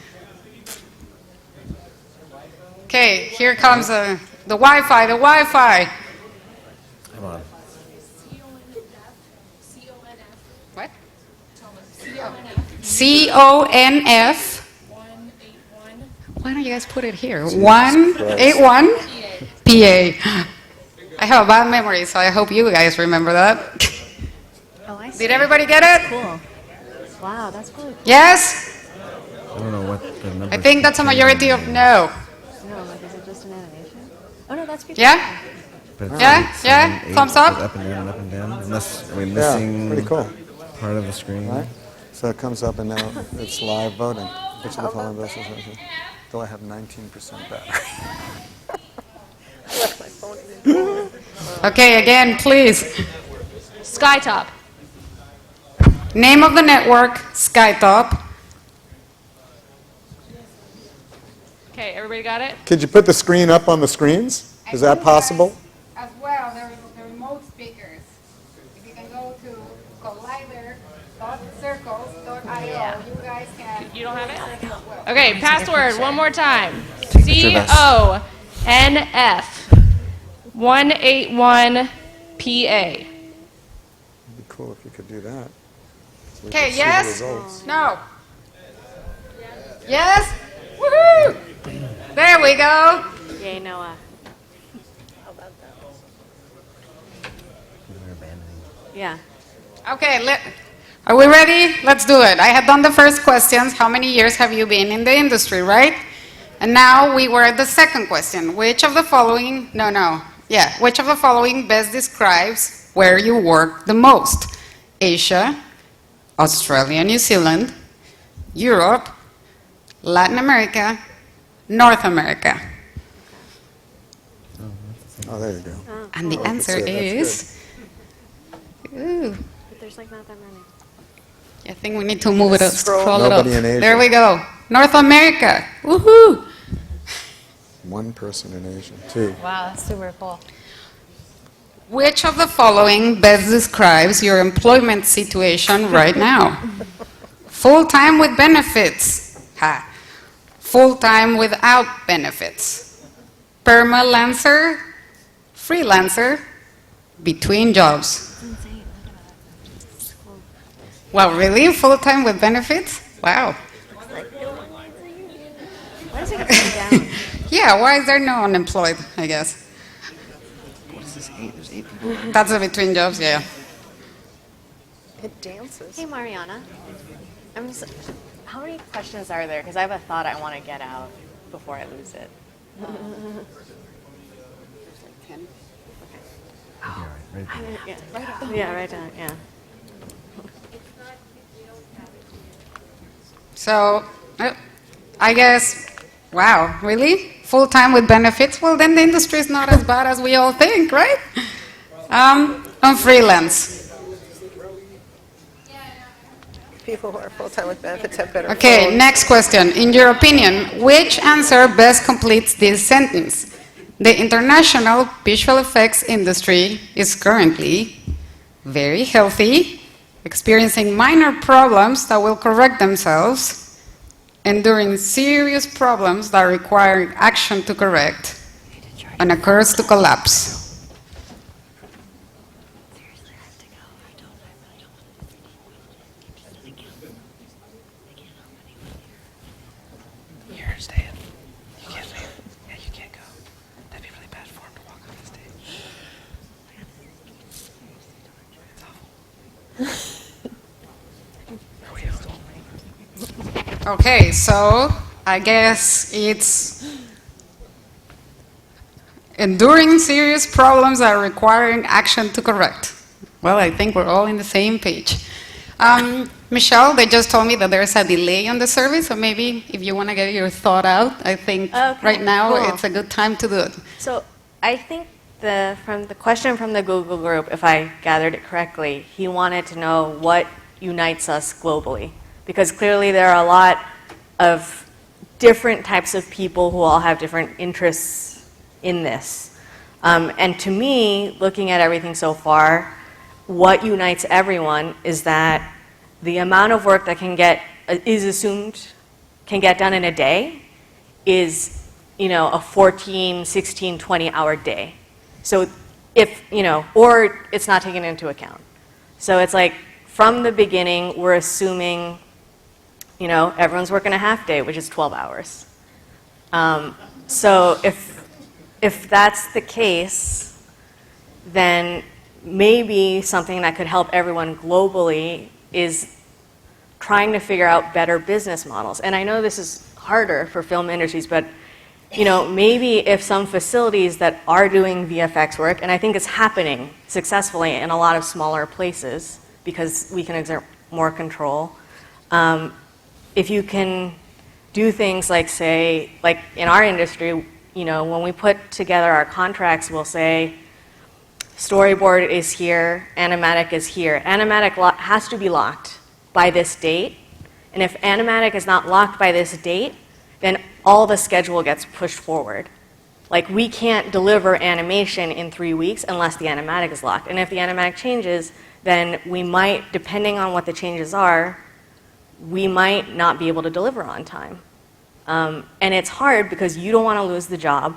Okay, here comes the Wi-Fi, the Wi-Fi. Come on. What? CONF. Why don't you guys put it here? 181 PA. I have a bad memory, so I hope you guys remember that. Oh, I see. Did everybody get it? Cool. Wow, that's really cool. Yes? I don't know what the number. I think that's a majority of no. No, like, is it just an animation? Oh, no, that's beautiful. Yeah? But it's Yeah? like Yeah? 7, 8, Thumbs up? Up and down and up and down. Unless are we Yeah, missing pretty cool. part of the screen. Right? So it comes up and now it's live voting. Which of the following buses? Though I have 19% battery. Okay, again, please. Skytop. Name of the network, Skytop. Okay, everybody got it? Could you put the screen up on the screens? Is that possible? As well, there are the remote speakers. If you can go to collider.circles.io, you guys can... You don't have it? Okay, password one more time. picture of us. CONF 181 PA. It'd be cool if you could do that. So we Okay, could see the yes? results. No? Yes? Woohoo! There we go. Yay, Noah. Yeah. Okay, are we ready? Let's do it. I had done the first questions. How many years have you been in the industry, right? And now we were at the second question. Which of the following, which of the following best describes where you work the most? Asia, Australia, New Zealand, Europe, Latin America, North America. Oh, there you go. And the Oh, I can answer see it. is... Ooh. But there's like not that many. I think we need to move it up, scroll it up. Nobody in Asia. There we go. North America. Woohoo! One person in Asia, too. Wow, that's super cool. Which of the following best describes your employment situation right now? Full-time with benefits. Ha. Full-time without benefits. Permalancer, freelancer, between jobs. Wow, really? Full-time with benefits? Wow. Why does it get taken down? Yeah, why is there no unemployed, I guess? What is this? 8? There's 8 people. That's a between jobs, yeah. It dances. Hey, Mariana. How many questions are there? Because I have a thought I want to get out before I lose it. There's like 10. All right, ready? Yeah, right down, yeah. So, I guess, wow, really? Full-time with benefits? Well, then the industry is not as bad as we all think, right? On freelance. People who are full-time with benefits have better Okay, phones. next question. In your opinion, which answer best completes this sentence? The international visual effects industry is currently very healthy, experiencing minor problems that will correct themselves, enduring serious problems that require action to correct, and occurs to collapse. Here, stay in. You can't stay in. Yeah, you can't go. That'd be really bad form to walk off the stage. It's awful. Okay, so I guess it's enduring serious problems that are requiring action to correct. Well, I think we're all in the same page. Michelle, they just told me that there's a delay on the service, so maybe if you want to get your thought out, I think right now cool. it's a good time to do it. So I think from the question from the Google group, if I gathered it correctly, he wanted to know what unites us globally. because clearly there are a lot of different types of people who all have different interests in this. And to me, looking at everything so far, what unites everyone is that the amount of work that is assumed can get done in a day is, a 14, 16, 20-hour day. So if, or it's not taken into account. So it's like, from the beginning, we're assuming, everyone's working a half day, which is 12 hours. So if that's the case, then maybe something that could help everyone globally is trying to figure out better business models. And I know this is harder for film industries, but maybe if some facilities that are doing VFX work, and I think it's happening successfully in a lot of smaller places because we can exert more control, if you can do things like, say, like in our industry, when we put together our contracts, we'll say, storyboard is here, animatic is here. Animatic has to be locked by this date, and if animatic is not locked by this date, then all the schedule gets pushed forward. Like, we can't deliver animation in 3 weeks unless the animatic is locked. And if the animatic changes, then we might, depending on what the changes are, we might not be able to deliver on time. And it's hard because you don't want to lose the job.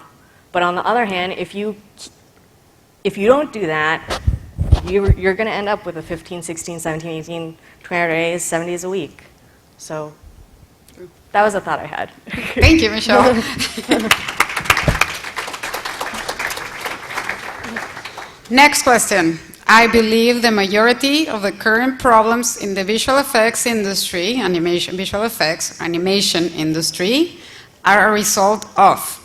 But on the other hand, if you don't do that, you're going to end up with a 15, 16, 17, 18, 20 days, 7 days a week. So that was a thought I had. Thank you, Michelle. Next question. I believe the majority of the current problems in the visual effects industry, animation industry, are a result of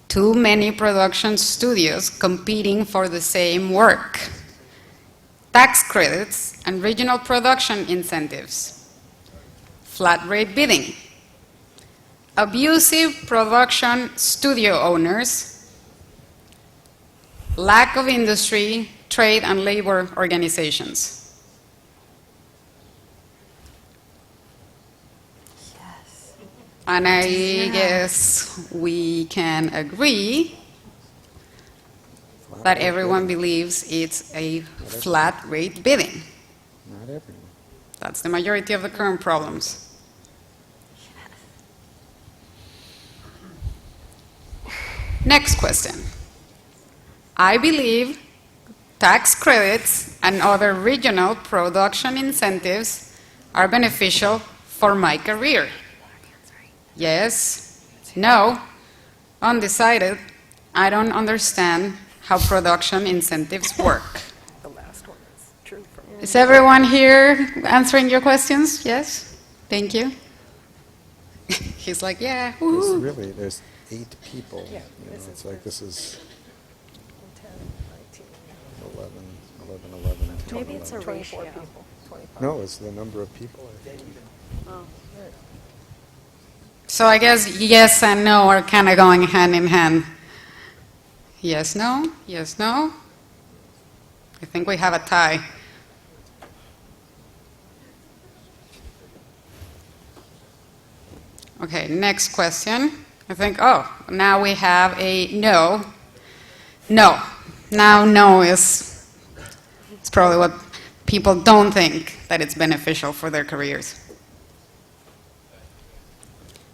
too many production studios competing for the same work, tax credits and regional production incentives, flat rate bidding, abusive production studio owners, lack of industry, trade and labor organizations. Yes. And I guess we can agree that everyone believes it's a flat rate bidding. Not everyone. That's the majority of the current problems. Next question. I believe tax credits and other regional production incentives are beneficial for my career. Yes, no, undecided. I don't understand how production incentives work. The last one is true for me. Is everyone here answering your questions? Yes? Thank you. He's like, yeah, woo. There's 8 people. It's like this is 11, 11. Maybe it's a ratio. No, it's the number of people. So I guess yes and no are kind of going hand in hand. Yes, no, yes, no. I think we have a tie. Okay, next question. I think, now we have a no. No. Now no is it's probably what people don't think that it's beneficial for their careers.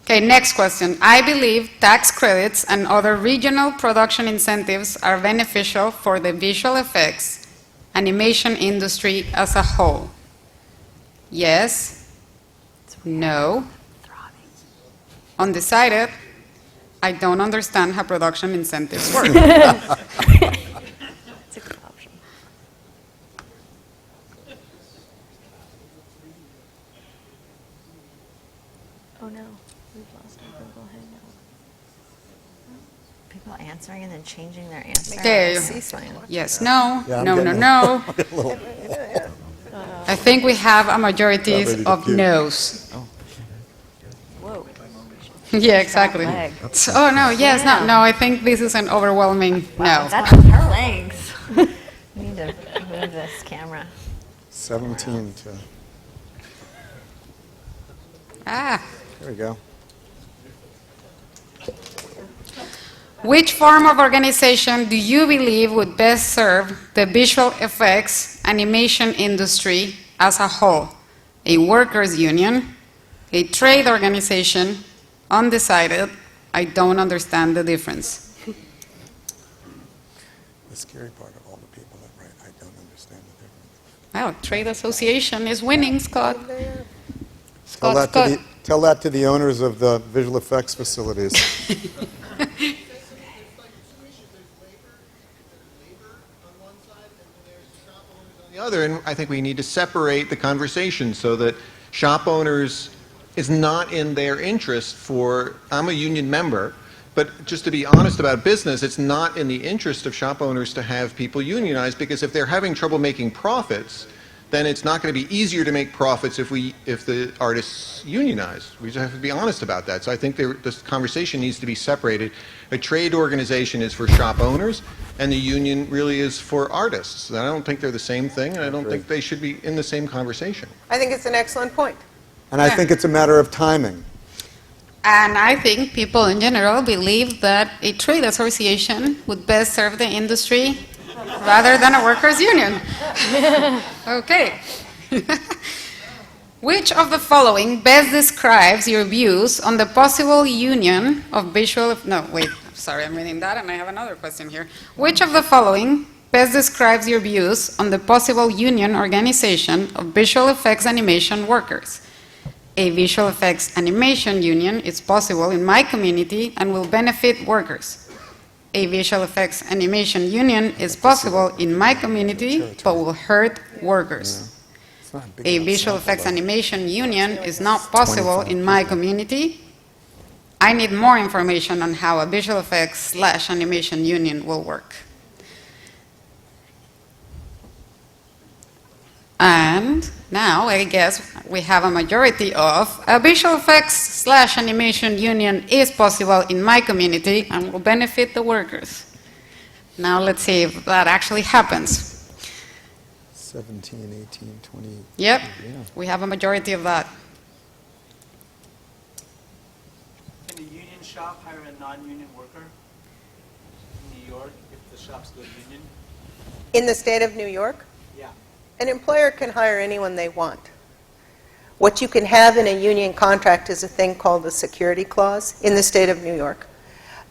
Okay, next question. I believe tax credits and other regional production incentives are beneficial for the visual effects animation industry as a whole. Yes. No. Undecided. I don't understand how production incentives work. It's a good option. Oh no, we've lost our Google Hangout. People answering and then changing their answer. Okay. Yes, no, no. I think we have a majority of no's. Whoa. Yeah, exactly. So, no, yes, no, I think this is an overwhelming no. That's her legs. We need to move this camera. 17 to... Ah. There we go. Which form of organization do you believe would best serve the visual effects animation industry as a whole? A workers' union, a trade organization, undecided, I don't understand the difference. The scary part of all the people that write, I don't understand the difference. Well, trade association is winning, Scott. Scott. Tell that to the owners of the visual effects facilities. The other, and I think we need to separate the conversation so that shop owners is not in their interest for, I'm a union member, but just to be honest about business, it's not in the interest of shop owners to have people unionize, because if they're having trouble making profits, then it's not going to be easier to make profits if the artists unionize. We just have to be honest about that. So I think this conversation needs to be separated. A trade organization is for shop owners, and the union really is for artists. And I don't think they're the same thing, and I don't think they should be in the same conversation. I think it's an excellent point. And I think it's a matter of timing. And I think people in general believe that a trade association would best serve the industry rather than a workers' union. Okay. Which of the following best describes your views on the possible union of visual... No, wait, sorry, I'm reading that and I have another question here. Which of the following best describes your views on the possible union organization of visual effects animation workers? A visual effects animation union is possible in my community and will benefit workers. A visual effects animation union is possible in my community but will hurt workers. A visual effects animation union is not possible in my community. I need more information on how a visual effects / animation union will work. And now I guess we have a majority of a visual effects / animation union is possible in my community and will benefit the workers. Now let's see if that actually happens. 17, 18, 20. Yep, Yeah. we have a majority of that. Can a union shop hire a non-union worker in New York if the shops go union? In the state of New York, Yeah. an employer can hire anyone they want. What you can have in a union contract is a thing called the security clause in the state of New York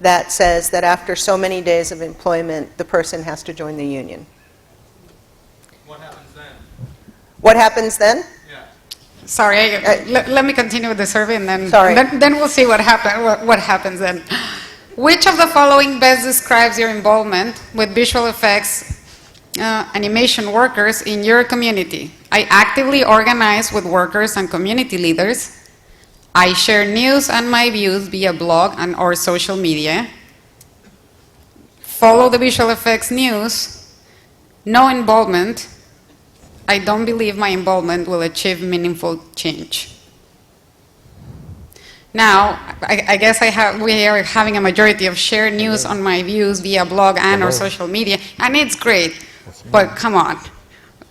that says that after so many days of employment, the person has to join the union. What happens then? What happens then? Sorry, let me continue with the survey and then, Sorry. then we'll see what happens then. Which of the following best describes your involvement with visual effects animation workers in your community? I actively organize with workers and community leaders. I share news and my views via blog and or social media. Follow the visual effects news. No involvement. I don't believe my involvement will achieve meaningful change. Now, I guess we are having a majority of shared news on my views via blog and or social media, and it's great, but come on.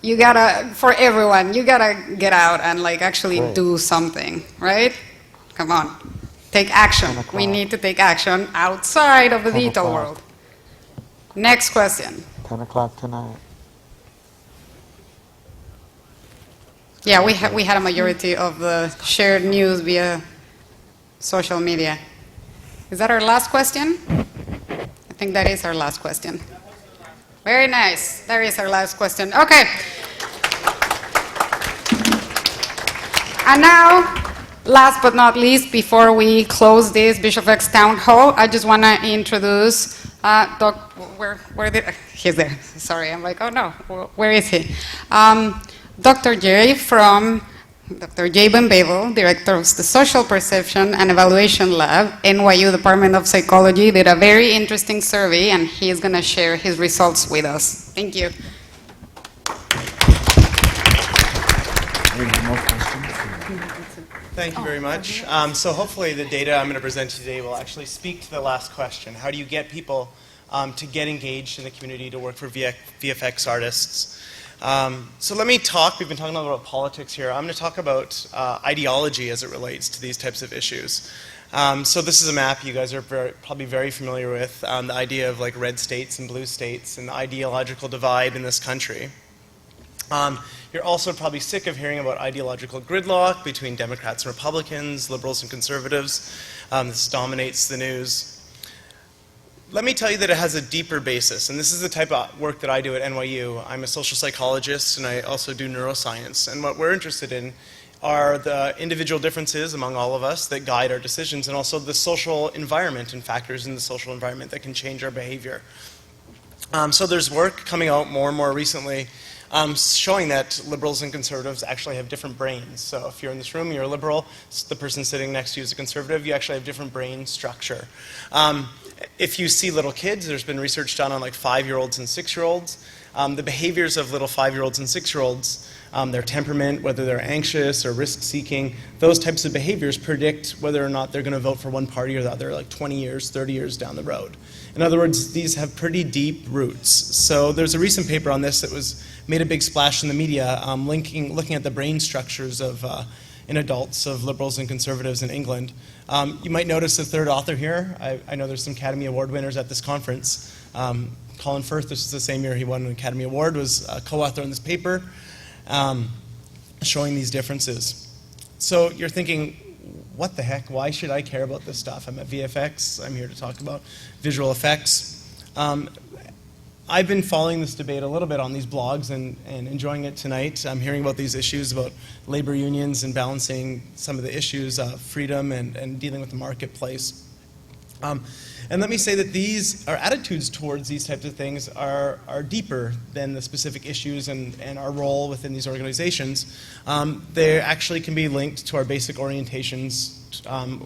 You gotta, for everyone, you gotta get out and like actually do something, right? Come on, take action. We need to take action outside of the digital world. Next question. 10 o'clock tonight. Yeah, we had a majority of the shared news via social media. Is that our last question? I think that is our last question. Very nice. That is our last question. Okay. And now, last but not least, before we close this Visual Effects Town Hall, I just want to introduce he's there. Sorry, I'm like, oh no, where is he? Dr. Jerry from Dr. Jay Babel, Director of the Social Perception and Evaluation Lab, NYU Department of Psychology, did a very interesting survey, and he is going to share his results with us. Thank you. Thank you very much. So hopefully the data I'm going to present today will actually speak to the last question. How do you get people to get engaged in the community to work for VFX artists? So let me talk, we've been talking a lot about politics here. I'm going to talk about ideology as it relates to these types of issues. So this is a map you guys are probably very familiar with, the idea of like red states and blue states and the ideological divide in this country. You're also probably sick of hearing about ideological gridlock between Democrats and Republicans, liberals and conservatives. This dominates the news. Let me tell you that it has a deeper basis, and this is the type of work that I do at NYU. I'm a social psychologist, and I also do neuroscience. And what we're interested in are the individual differences among all of us that guide our decisions, and also the social environment and factors in the social environment that can change our behavior. So there's work coming out more and more recently showing that liberals and conservatives actually have different brains. So if you're in this room, you're a liberal, the person sitting next to you is a conservative, you actually have different brain structure. If you see little kids, there's been research done on like 5-year-olds and 6-year-olds. The behaviors of little 5-year-olds and 6-year-olds, their temperament, whether they're anxious or risk-seeking, those types of behaviors predict whether or not they're going to vote for one party or the other, like 20 years, 30 years down the road. In other words, these have pretty deep roots. So there's a recent paper on this that made a big splash in the media, looking at the brain structures of in adults of liberals and conservatives in England. You might notice the third author here. I know there's some Academy Award winners at this conference. Colin Firth, this is the same year he won an Academy Award, was a co-author on this paper showing these differences. So you're thinking, what the heck? Why should I care about this stuff? I'm at VFX. I'm here to talk about visual effects. I've been following this debate a little bit on these blogs and enjoying it tonight. I'm hearing about these issues about labor unions and balancing some of the issues of freedom and dealing with the marketplace. And let me say that our attitudes towards these types of things are deeper than the specific issues and our role within these organizations. They actually can be linked to our basic orientations,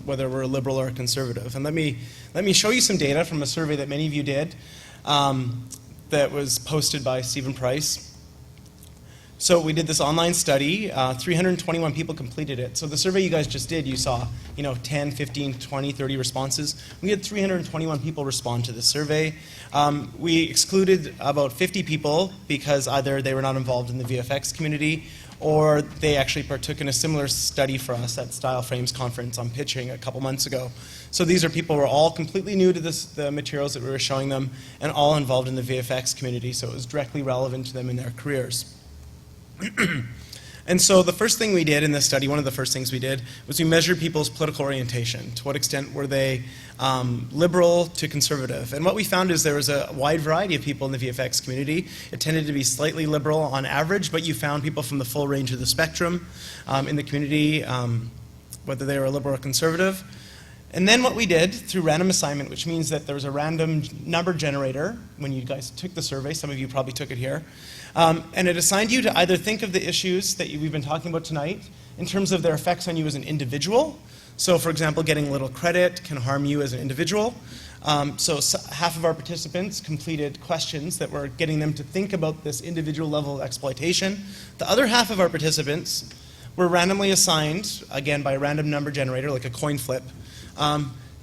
whether we're a liberal or a conservative. And let me show you some data from a survey that many of you did that was posted by Stephen Price. So we did this online study. 321 people completed it. So the survey you guys just did, you saw 10, 15, 20, 30 responses. We had 321 people respond to the survey. We excluded about 50 people because either they were not involved in the VFX community or they actually partook in a similar study for us at Style Frames Conference on pitching a couple months ago. So these are people who are all completely new to the materials that we were showing them and all involved in the VFX community, so it was directly relevant to them in their careers. And so the first thing we did in this study, one of the first things we did, was we measured people's political orientation. To what extent were they liberal to conservative? And what we found is there was a wide variety of people in the VFX community. It tended to be slightly liberal on average, but you found people from the full range of the spectrum in the community, whether they were liberal or conservative. And then what we did through random assignment, which means that there was a random number generator when you guys took the survey, some of you probably took it here, and it assigned you to either think of the issues that we've been talking about tonight in terms of their effects on you as an individual. So for example, getting a little credit can harm you as an individual. So half of our participants completed questions that were getting them to think about this individual level of exploitation. The other half of our participants were randomly assigned, again by a random number generator, like a coin flip,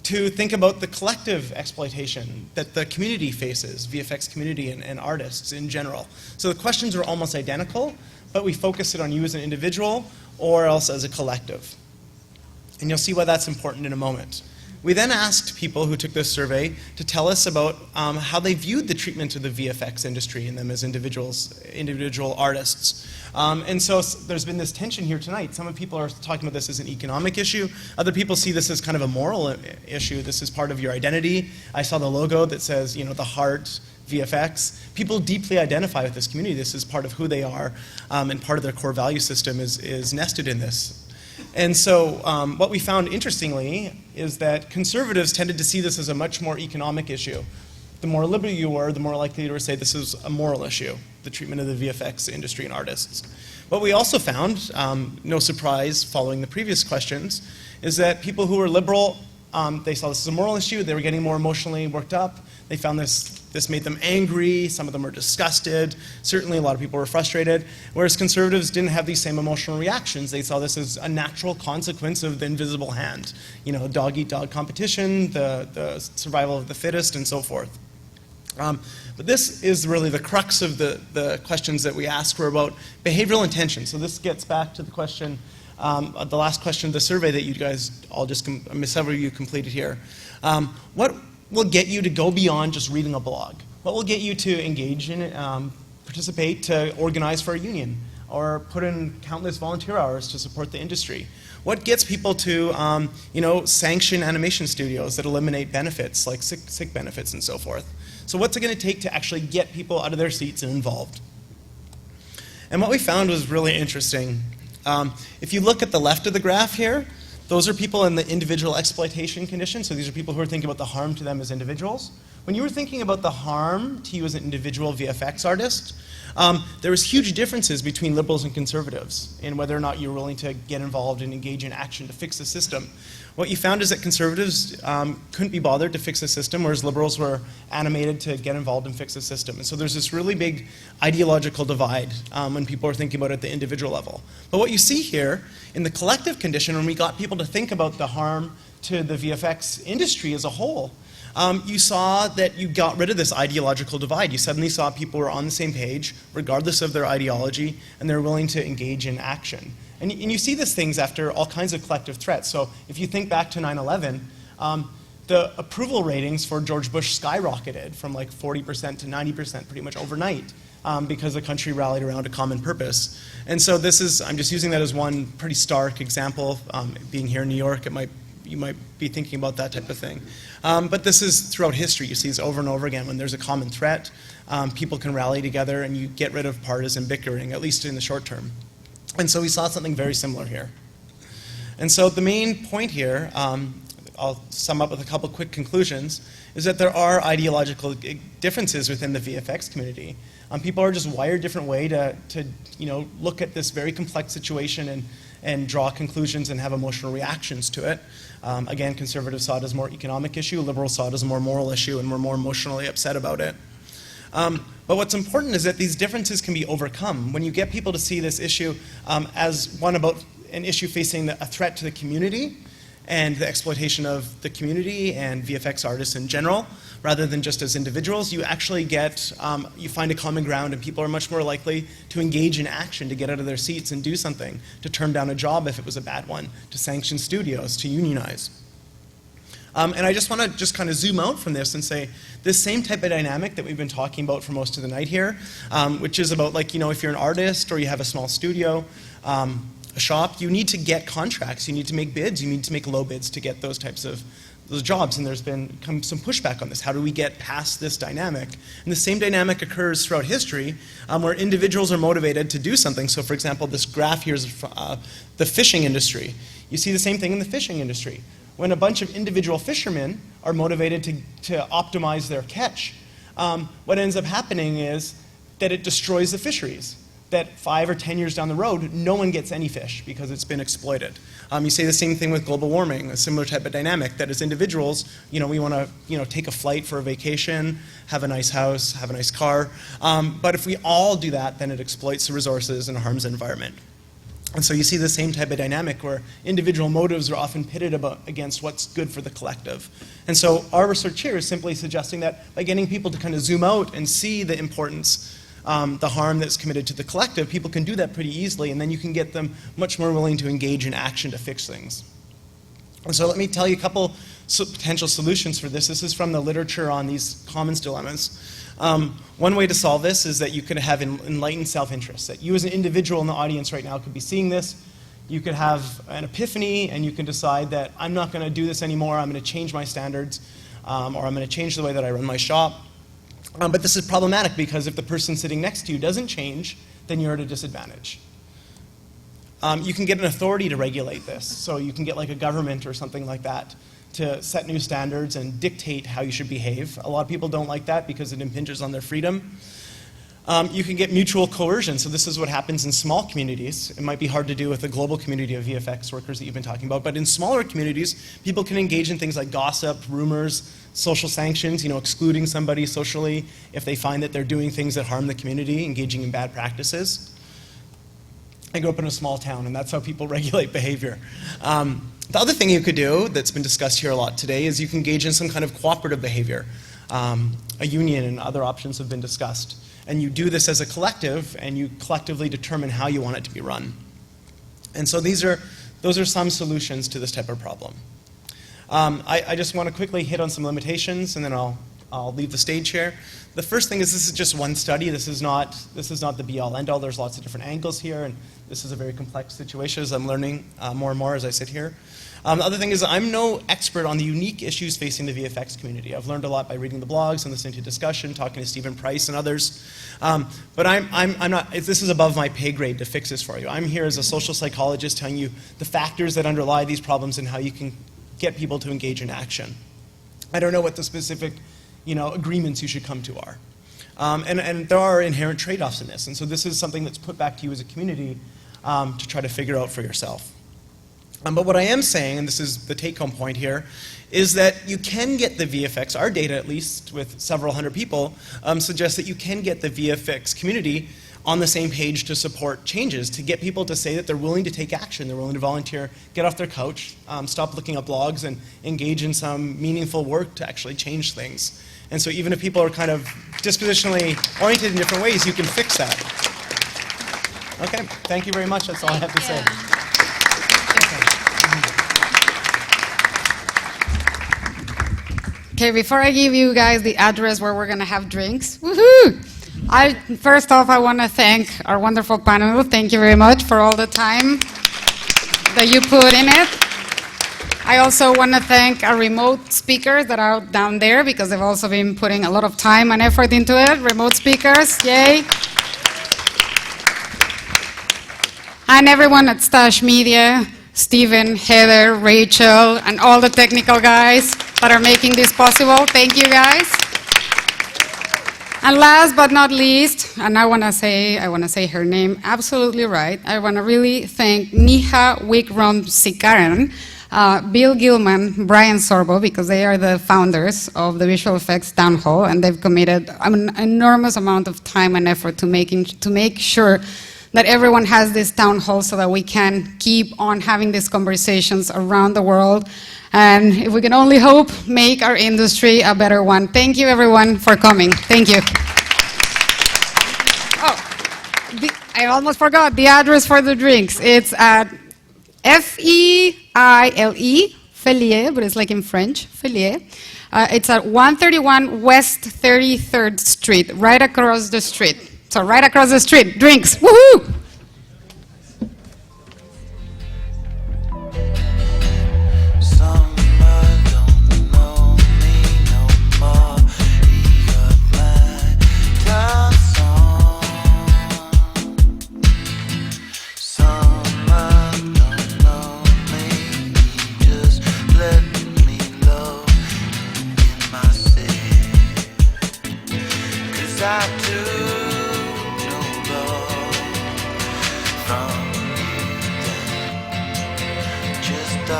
to think about the collective exploitation that the community faces, VFX community and artists in general. So the questions are almost identical, but we focus it on you as an individual or else as a collective. And you'll see why that's important in a moment. We then asked people who took this survey to tell us about how they viewed the treatment of the VFX industry and them as individual artists. And so there's been this tension here tonight. Some people are talking about this as an economic issue. Other people see this as kind of a moral issue. This is part of your identity. I saw the logo that says, the heart, VFX. People deeply identify with this community. This is part of who they are, and part of their core value system is nested in this. And so what we found interestingly is that conservatives tended to see this as a much more economic issue. The more liberal you were, the more likely you were to say this is a moral issue, the treatment of the VFX industry and artists. What we also found, no surprise following the previous questions, is that people who were liberal, they saw this as a moral issue, they were getting more emotionally worked up, they found this made them angry, some of them were disgusted, certainly a lot of people were frustrated, whereas conservatives didn't have these same emotional reactions. They saw this as a natural consequence of the invisible hand, dog-eat-dog competition, the survival of the fittest, and so forth. But this is really the crux of the questions that we ask were about behavioral intention. So this gets back to the question, the last question of the survey that you guys all several of you completed here. What will get you to go beyond just reading a blog? What will get you to engage in, participate, to organize for a union, or put in countless volunteer hours to support the industry? What gets people to, sanction animation studios that eliminate benefits, like sick benefits and so forth? So what's it going to take to actually get people out of their seats and involved? And what we found was really interesting. If you look at the left of the graph here, those are people in the individual exploitation condition. So these are people who are thinking about the harm to them as individuals. When you were thinking about the harm to you as an individual VFX artist, there was huge differences between liberals and conservatives in whether or not you were willing to get involved and engage in action to fix the system. What you found is that conservatives couldn't be bothered to fix the system, whereas liberals were animated to get involved and fix the system. And so there's this really big ideological divide when people are thinking about it at the individual level. But what you see here, in the collective condition, when we got people to think about the harm to the VFX industry as a whole, you saw that you got rid of this ideological divide. You suddenly saw people were on the same page, regardless of their ideology, and they're willing to engage in action. And you see these things after all kinds of collective threats. So if you think back to 9/11, the approval ratings for George Bush skyrocketed from like 40% to 90% pretty much overnight because the country rallied around a common purpose. And so I'm just using that as one pretty stark example. Being here in New York, you might be thinking about that type of thing. But this is throughout history. You see this over and over again. When there's a common threat, people can rally together and you get rid of partisan bickering, at least in the short term. And so we saw something very similar here. And so the main point here, I'll sum up with a couple quick conclusions, is that there are ideological differences within the VFX community. People are just wired a different way to look at this very complex situation and draw conclusions and have emotional reactions to it. Again, conservatives saw it as a more economic issue, liberals saw it as a more moral issue, and were more emotionally upset about it. But what's important is that these differences can be overcome. When you get people to see this issue as one about an issue facing a threat to the community and the exploitation of the community and VFX artists in general, rather than just as individuals, you actually you find a common ground, and people are much more likely to engage in action, to get out of their seats and do something, to turn down a job if it was a bad one, to sanction studios, to unionize. And I just want to kind of zoom out from this and say this same type of dynamic that we've been talking about for most of the night here, which is about if you're an artist or you have a small studio, a shop, you need to get contracts, you need to make bids, you need to make low bids to get those types of those jobs, and there's been some pushback on this. How do we get past this dynamic? And the same dynamic occurs throughout history where individuals are motivated to do something. So for example, this graph here is the fishing industry. You see the same thing in the fishing industry. When a bunch of individual fishermen are motivated to optimize their catch, what ends up happening is that it destroys the fisheries. That 5 or 10 years down the road, no one gets any fish because it's been exploited. You say the same thing with global warming, a similar type of dynamic, that as individuals, we want to take a flight for a vacation, have a nice house, have a nice car. But if we all do that, then it exploits the resources and harms the environment. And so you see the same type of dynamic where individual motives are often pitted against what's good for the collective. And so our research here is simply suggesting that by getting people to kind of zoom out and see the importance, the harm that's committed to the collective, people can do that pretty easily, and then you can get them much more willing to engage in action to fix things. And so let me tell you a couple potential solutions for this. This is from the literature on these commons dilemmas. One way to solve this is that you could have enlightened self-interest, that you as an individual in the audience right now could be seeing this, you could have an epiphany, and you can decide that I'm not going to do this anymore, I'm going to change my standards, or I'm going to change the way that I run my shop. But this is problematic because if the person sitting next to you doesn't change, then you're at a disadvantage. You can get an authority to regulate this, so you can get like a government or something like that to set new standards and dictate how you should behave. A lot of people don't like that because it impinges on their freedom. You can get mutual coercion, so this is what happens in small communities. It might be hard to do with the global community of VFX workers that you've been talking about, but in smaller communities, people can engage in things like gossip, rumors, social sanctions, excluding somebody socially if they find that they're doing things that harm the community, engaging in bad practices. I grew up in a small town, and that's how people regulate behavior. The other thing you could do that's been discussed here a lot today is you can engage in some kind of cooperative behavior. a union, and other options have been discussed. And you do this as a collective, and you collectively determine how you want it to be run. And so those are some solutions to this type of problem. I just want to quickly hit on some limitations, and then I'll leave the stage here. The first thing is this is just one study. This is not the be-all, end-all. There's lots of different angles here, and this is a very complex situation as I'm learning more and more as I sit here. The other thing is I'm no expert on the unique issues facing the VFX community. I've learned a lot by reading the blogs and listening to discussion, talking to Stephen Price and others. But I'm not, this is above my pay grade to fix this for you. I'm here as a social psychologist telling you the factors that underlie these problems and how you can get people to engage in action. I don't know what the specific agreements you should come to are. And there are inherent trade-offs in this. And so this is something that's put back to you as a community to try to figure out for yourself. But what I am saying, and this is the take-home point here, is that you can get the VFX, our data at least with several hundred people, suggests that you can get the VFX community on the same page to support changes, to get people to say that they're willing to take action, they're willing to volunteer, get off their couch, stop looking up blogs, and engage in some meaningful work to actually change things. And so even if people are kind of dispositionally oriented in different ways, you can fix that. Okay, thank you very much. That's all I have to say. Okay, before I give you guys the address where we're going to have drinks, woohoo! First off, I want to thank our wonderful panel. Thank you very much for all the time that you put in it. I also want to thank our remote speakers that are down there because they've also been putting a lot of time and effort into it. Remote speakers, yay! And everyone at Stash Media, Stephen, Heather, Rachel, and all the technical guys that are making this possible. Thank you, guys. And last but not least, and I want to say her name absolutely right. I want to really thank Neha Wickromesikaran, Bill Gilman, Brian Sorbo, because they are the founders of the Visual Effects Town Hall, and they've committed an enormous amount of time and effort to make sure that everyone has this town hall so that we can keep on having these conversations around the world. And if we can only hope, make our industry a better one. Thank you, everyone, for coming. Thank you. Oh, I almost forgot the address for the drinks. It's at Feile, Felie, but it's like in French, Felie. It's at 131 West 33rd Street, right across the street. So right across the street, drinks, woohoo! Just